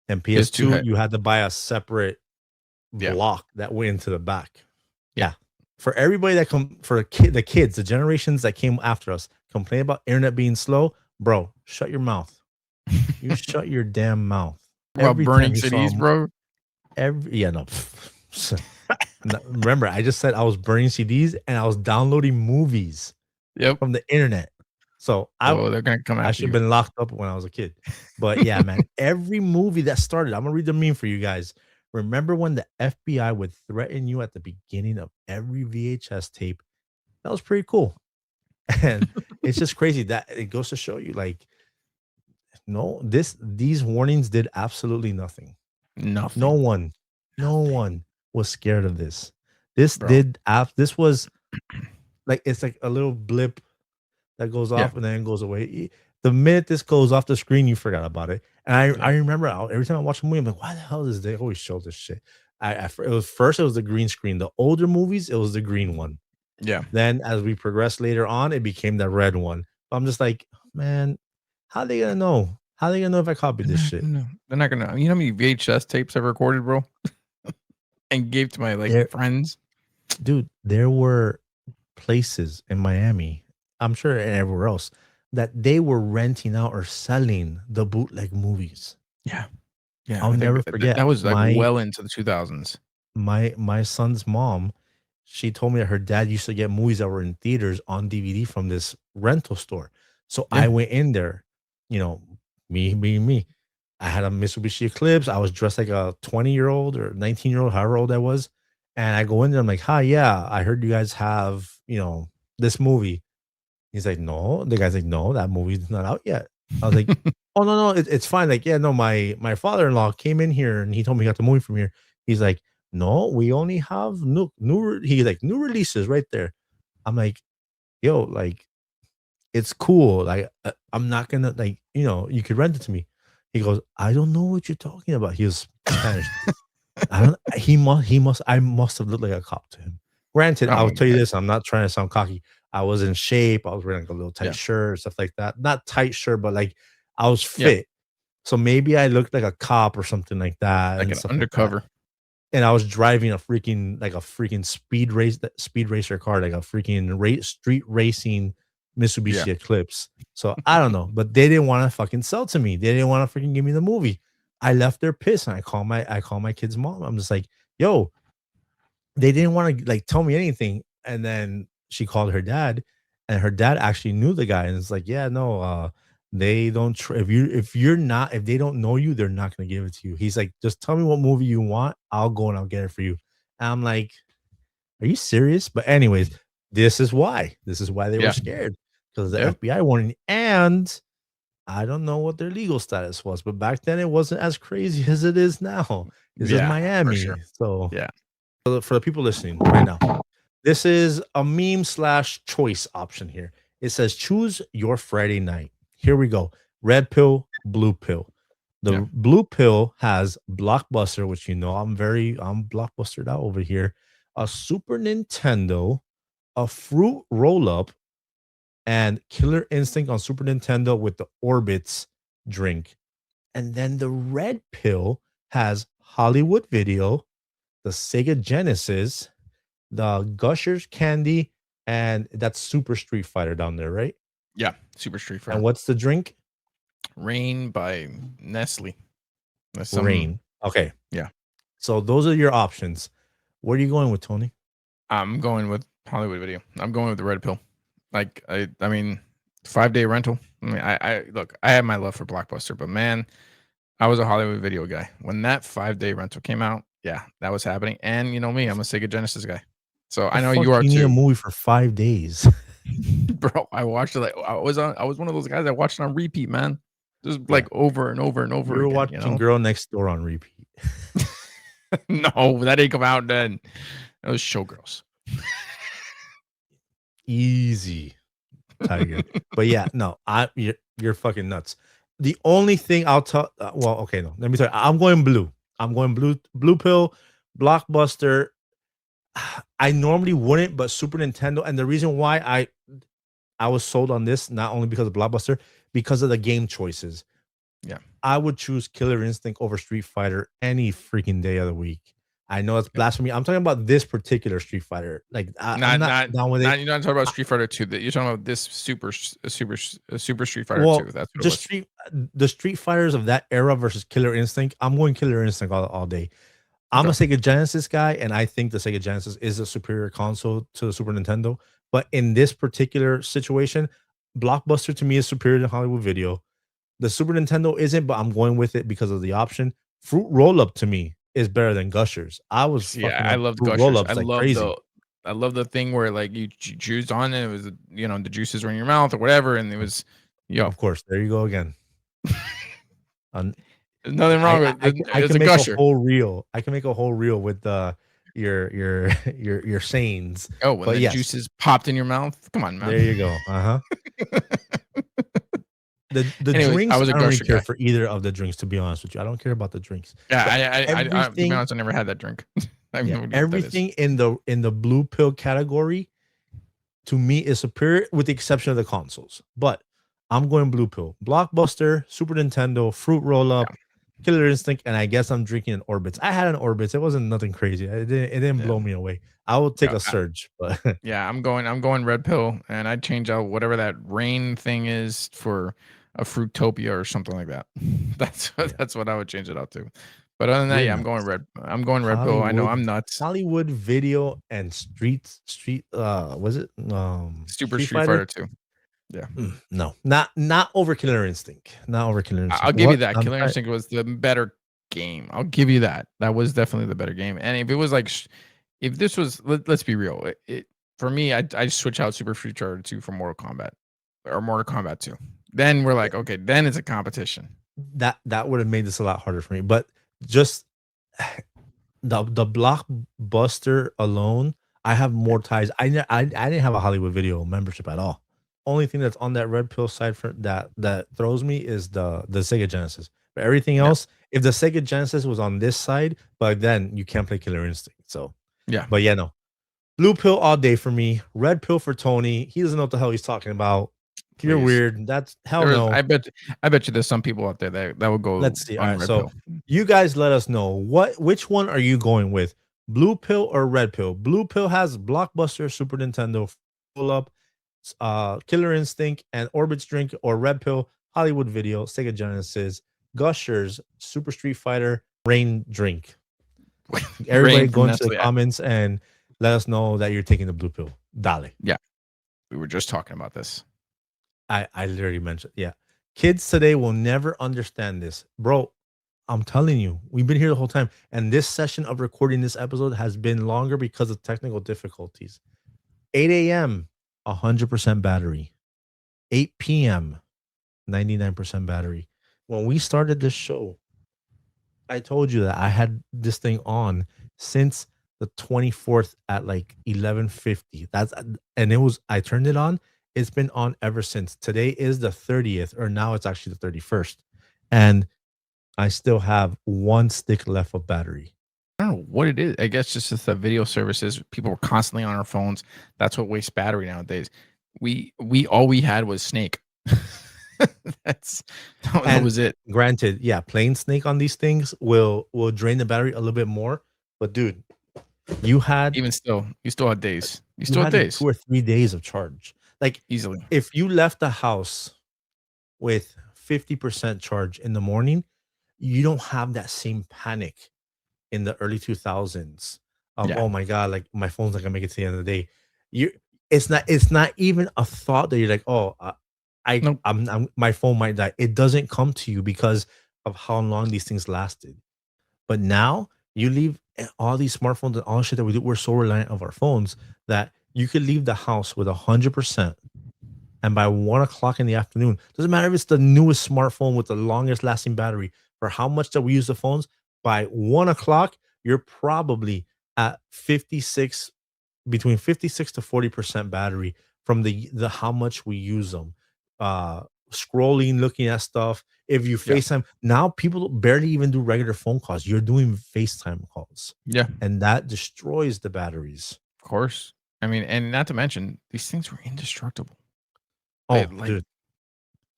A: And
B: PS2
A: PS2,
B: had-
A: you had to buy a separate
B: Yeah.
A: block that went into the back.
B: Yeah.
A: For everybody the kids, the generations that came after us, complain about internet being slow, bro, shut your mouth. You shut your damn mouth.
B: About
A: Every
B: burning
A: time you saw
B: cities,
A: m-
B: bro.
A: No. No, remember, I just said I was burning CDs and I was downloading movies
B: Yep.
A: from the internet. So
B: Oh, they're gonna come
A: I
B: after
A: should
B: you.
A: have been locked up when I was a kid. But yeah, man, every movie that started, I'm gonna read the meme for you guys. Remember when the FBI would threaten you at the beginning of every VHS tape? That was pretty cool. And it's just crazy that it goes to show you, like, no, these warnings did absolutely nothing.
B: Nothing.
A: No one was scared of this. This
B: Bro.
A: this was like, it's like a little blip that goes
B: Yeah.
A: off and then goes away. The minute this goes off the screen, you forgot about it. And I remember every time I watch a movie, I'm like, why the hell does they always show this shit? It was the green screen. The older movies, it was the green one.
B: Yeah.
A: Then as we progressed later on, it became the red one. I'm just like, man, how they gonna know? How they gonna know if I copied this shit?
B: No, they're not gonna. You know how many VHS tapes I recorded, bro, and gave to my
A: There-
B: friends.
A: Dude, there were places in Miami, I'm sure and everywhere else, that they were renting out or selling the bootleg movies.
B: Yeah.
A: I'll
B: I think
A: never
B: that
A: forget
B: was like
A: my-
B: well into the 2000s.
A: My son's mom, she told me that her dad used to get movies that were in theaters on DVD from this rental store. So
B: Yeah.
A: I went in there, me being me. I had a Mitsubishi Eclipse. I was dressed like a 20-year-old or 19-year-old, however old I was. And I go in there, I'm like, hi, yeah, I heard you guys have, this movie. He's like, no. The guy's like, no, that movie's not out yet. I was like, oh no, it's fine. Like, yeah, no, my father-in-law came in here and he told me he got the movie from here. He's like, no, we only have he's like new releases right there. I'm like, yo, like, it's cool. Like, I'm not gonna like, you could rent it to me. He goes, I don't know what you're talking about. He was Spanish. I don't. He must. I must have looked like a cop to him. Granted, I'll
B: Oh,
A: tell you this. I'm not trying to sound cocky. I was in shape. I was wearing like a little tight
B: yeah,
A: shirt, stuff like that. Not tight shirt, but like I was
B: yeah,
A: fit. So maybe I looked like a cop or something like that
B: like
A: and
B: an
A: stuff like that.
B: undercover.
A: And I was driving a freaking speed racer car, like a freaking street racing
B: Yeah,
A: Mitsubishi Eclipse. So I don't know, but they didn't want to fucking sell to me. They didn't want to freaking give me the movie. I left there pissed, and I call my kid's mom. I'm just like, yo, they didn't want to like tell me anything. And then she called her dad, and her dad actually knew the guy, and it's like, yeah, no, they don't. If they don't know you, they're not gonna give it to you. He's like, just tell me what movie you want, I'll go and I'll get it for you. And I'm like, are you serious? But anyways, this is why. This is why they were
B: yeah,
A: scared because of the
B: yep,
A: FBI warning. And I don't know what their legal status was, but back then it wasn't as crazy as it is now. This is
B: yeah, for sure.
A: Miami, so
B: Yeah,
A: for the people listening right now, this is a meme slash choice option here. It says choose your Friday night. Here we go. Red pill, blue pill.
B: yeah,
A: The blue pill has Blockbuster, which I'm blockbustered out over here. A Super Nintendo, a fruit roll up, and Killer Instinct on Super Nintendo with the Orbits drink. And then the red pill has Hollywood Video, the Sega Genesis, the Gushers candy, and that's Super Street Fighter down there, right?
B: yeah. Super Street
A: And
B: Fighter.
A: what's the drink?
B: Rain by Nestle. That's
A: Rain. Okay.
B: Yeah.
A: So those are your options. What are you going with, Tony?
B: I'm going with Hollywood Video. I'm going with the red pill. Like I mean, 5-day rental. I mean, I look. I have my love for Blockbuster, but man, I was a Hollywood Video guy when that 5-day rental came out. Yeah, that was happening. And you know me, I'm a Sega Genesis guy, so
A: The
B: I know
A: fuck
B: you are
A: you need a
B: too,
A: movie for 5 days?
B: bro. I watched it like I was one of those guys that watched it on repeat, man, just
A: Yeah.
B: like over and over and over
A: You were
B: again. You
A: watching
B: know,
A: Girl Next Door on repeat.
B: no, that didn't come out then. It was Showgirls.
A: Easy, Tiger. But yeah, no, you're fucking nuts. The only thing I'll tell, well, okay, no, let me tell you, I'm going blue. I'm going blue pill, Blockbuster. I normally wouldn't, but Super Nintendo, and the reason why I was sold on this, not only because of Blockbuster, because of the game choices.
B: Yeah,
A: I would choose Killer Instinct over Street Fighter any freaking day of the week. I know it's blasphemy. I'm talking about this particular Street Fighter. Like I'm not down with it.
B: You're not talking about Street Fighter 2. That you're talking about this Super Street Fighter
A: Well,
B: 2. That's what it was.
A: the Street Fighters of that era versus Killer Instinct. I'm going Killer Instinct all day. I'm a
B: Okay.
A: Sega Genesis guy, and I think the Sega Genesis is a superior console to the Super Nintendo. But in this particular situation, Blockbuster to me is superior to Hollywood Video. The Super Nintendo isn't, but I'm going with it because of the option. Fruit Roll Up to me is better than Gushers. I was
B: Yeah,
A: fucking
B: I
A: up
B: love
A: Fruit
B: Gushers.
A: Roll Ups like crazy.
B: I love the thing where like you juiced on it. It was the juices were in your mouth or whatever, and it was
A: Of course, there you go again. Un-
B: There's nothing wrong with it.
A: I
B: It's
A: can
B: a
A: make
B: gusher.
A: a whole reel. I can make a whole reel with your sayings.
B: Oh, when
A: But
B: the
A: yes,
B: juices popped in your mouth. Come on, man.
A: there you go. The
B: Anyways,
A: drinks,
B: I was a
A: I don't really
B: gusher
A: care
B: guy.
A: for either of the drinks, to be honest with you. I don't care about the drinks.
B: Yeah,
A: But
B: I to be
A: everything,
B: honest, I never had that drink. I have
A: yeah,
B: no idea what that is.
A: everything in the blue pill category to me is superior, with the exception of the consoles. But I'm going blue pill, Blockbuster, Super Nintendo, Fruit Roll Up, Killer Instinct, and I guess I'm drinking an Orbits. I had an Orbits. It wasn't nothing crazy. It didn't
B: Yeah.
A: blow me away. I will take
B: No,
A: a surge, but
B: Yeah, I'm going red pill, and I'd change out whatever that rain thing is for a Fruitopia or something like that. That's what I would change it out to. But other than that,
A: you're
B: yeah,
A: nuts.
B: I'm going red pill. I know I'm nuts.
A: Hollywood Video and Street was it
B: Super
A: Street
B: Street Fighter
A: Fighter?
B: 2. Yeah.
A: No, not over Killer Instinct. Not over Killer Instinct.
B: I'll give you
A: What?
B: that. Killer Instinct was the better game. I'll give you that. That was definitely the better game. And if it was like, if this was, let's be real. For me, I switch out Super Street Fighter 2 for Mortal Kombat or Mortal Kombat 2. Then we're like, okay, then it's a competition.
A: That would have made this a lot harder for me. But just the Blockbuster alone, I have more ties. I didn't have a Hollywood Video membership at all. Only thing that's on that red pill side for that throws me is the Sega Genesis. But everything else, if the Sega Genesis was on this side, but then you can't play Killer Instinct. So
B: yeah.
A: But yeah, no. Blue pill all day for me. Red pill for Tony. He doesn't know what the hell he's talking about. You're
B: Please.
A: weird. That's hell no.
B: I bet you there's some people out there that would go.
A: Let's see. All
B: on
A: right,
B: red
A: so
B: pill.
A: you guys let us know which one are you going with? Blue pill or red pill? Blue pill has Blockbuster, Super Nintendo, Full Up, Killer Instinct, and Orbit's Drink, or red pill, Hollywood Video, Sega Genesis, Gushers, Super Street Fighter, Rain Drink. Everybody go into the comments and let us know that you're taking the blue pill. Dale.
B: Yeah. We were just talking about this.
A: I literally mentioned, yeah. Kids today will never understand this. Bro, I'm telling you, we've been here the whole time. And this session of recording this episode has been longer because of technical difficulties. 8 a.m., 100% battery. 8 p.m., 99% battery. When we started this show, I told you that I had this thing on since the 24th at like 11:50. I turned it on. It's been on ever since. Today is the 30th, or now it's actually the 31st. And I still have one stick left of battery.
B: I don't know what it is. I guess just the video services. People were constantly on our phones. That's what wastes battery nowadays. We all we had was Snake. that was it.
A: Granted, yeah, playing Snake on these things will drain the battery a little bit more. But dude, you still had days. You still had days. 2 or 3 days of charge. Like
B: easily.
A: If you left the house with 50% charge in the morning, you don't have that same panic in the early 2000s of oh my god, like my phone's not gonna make it to the end of the day. It's not even a thought that you're like, oh, my phone might die. It doesn't come to you because of how long these things lasted. But now you leave all these smartphones and all the shit that we do. We're so reliant of our phones that you could leave the house with 100%, and by 1 o'clock in the afternoon, doesn't matter if it's the newest smartphone with the longest lasting battery, for how much that we use the phones, by 1 o'clock, you're probably at between 56 to 40% battery from the how much we use them. Scrolling, looking at stuff. If you FaceTime, now people barely even do regular phone calls. You're doing FaceTime calls.
B: Yeah.
A: And that destroys the batteries.
B: Of course. I mean, and not to mention, these things were indestructible.
A: Oh, dude.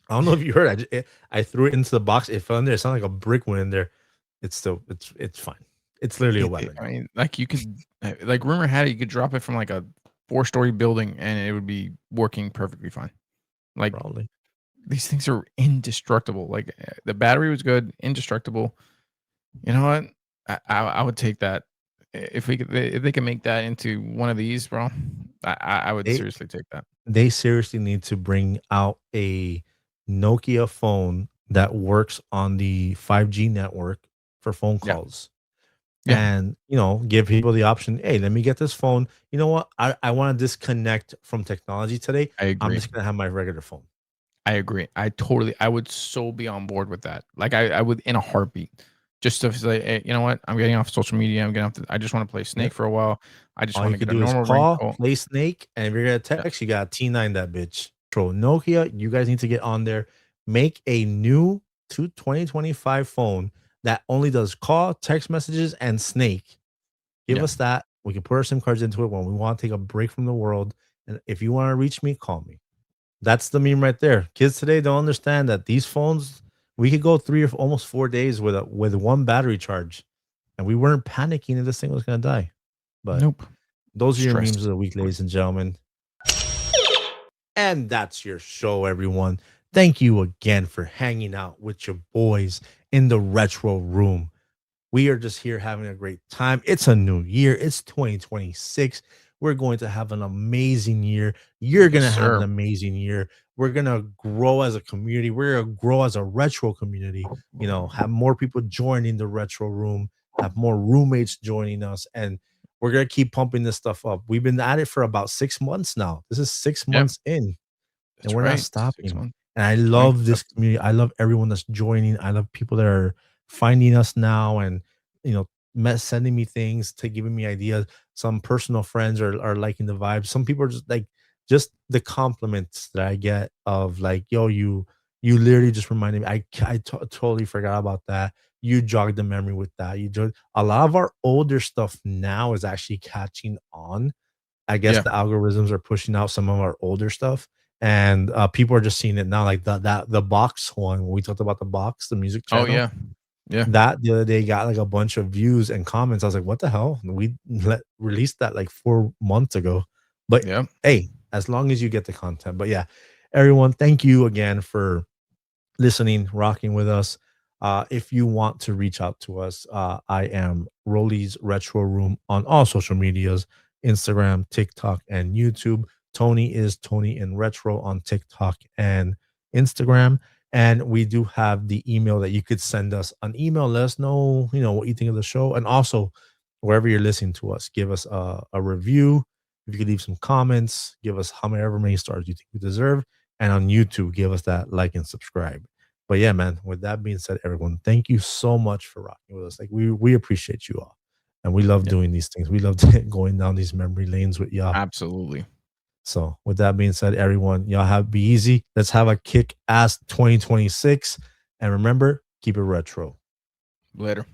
A: I don't know if you heard. I threw it into the box. It fell in there. It sounded like a brick went in there. It's fine. It's literally a weapon.
B: I mean, like you could, like rumor had it, you could drop it from like a 4-story building and it would be working perfectly fine. Like
A: probably
B: these things are indestructible. Like the battery was good, indestructible. You know what? I would take that. If they can make that into one of these, bro, I would seriously take that.
A: They seriously need to bring out a Nokia phone that works on the 5G network for phone calls. Yeah. And, give people the option, hey, let me get this phone. You know what? I want to disconnect from technology today.
B: I agree.
A: I'm just going to have my regular phone.
B: I agree. I would so be on board with that. Like I would in a heartbeat. Just to say, hey, you know what? I'm getting off social media. I just want to play Snake for a while. I just want to get a normal
A: call, play Snake, and if you're gonna text, you got T9 that bitch. Nokia, you guys need to get on there. Make a new 2025 phone that only does call, text messages, and Snake. Give us that. We can put our SIM cards into it when we want to take a break from the world. And if you want to reach me, call me. That's the meme right there. Kids today don't understand that these phones. We could go 3 or almost 4 days with one battery charge, and we weren't panicking that this thing was going to die. But
B: nope.
A: Those are your memes of the week, ladies and gentlemen. And that's your show, everyone. Thank you again for hanging out with your boys in the retro room. We are just here having a great time. It's a new year. It's 2026. We're going to have an amazing year. You're
B: Yes,
A: gonna have an
B: sir.
A: amazing year. We're gonna grow as a community. We're gonna grow as a retro community. You know, have more people joining the retro room, have more roommates joining us, and we're gonna keep pumping this stuff up. We've been at it for about 6 months now. This is six
B: Yep,
A: months in, and
B: that's
A: we're not
B: right. 6
A: stopping.
B: months.
A: And I
B: Right.
A: love this community. I love everyone that's joining. I love people that are finding us now and you know sending me things to giving me ideas. Some personal friends are liking the vibe. Some people are just like just the compliments that I get of like, yo, you literally just reminded me. Totally forgot about that. You jogged the memory with that. A lot of our older stuff now is actually catching on. I guess
B: Yeah.
A: the algorithms are pushing out some of our older stuff, and people are just seeing it now. Like the box one, when we talked about the box, the music
B: Oh,
A: channel,
B: yeah. Yeah.
A: that the other day got like a bunch of views and comments. I was like, what the hell? We released that like 4 months ago. But
B: Yep.
A: hey, as long as you get the content. But yeah, everyone, thank you again for listening, rocking with us. If you want to reach out to us, I am Roly's Retro Room on all social medias, Instagram, TikTok, and YouTube. Tony is Tony in Retro on TikTok and Instagram. And we do have the email that you could send us an email. Let us know, what you think of the show. And also, wherever you're listening to us, give us a review. If you could leave some comments, give us however many stars you think we deserve. And on YouTube, give us that like and subscribe. But yeah, man, with that being said, everyone, thank you so much for rocking with us. Like we appreciate you all. And we love
B: Yep.
A: doing these things. We love going down these memory lanes with y'all.
B: Absolutely.
A: So with that being said, everyone, y'all be easy. Let's have a kick ass 2026. And remember, keep it retro.
B: Later.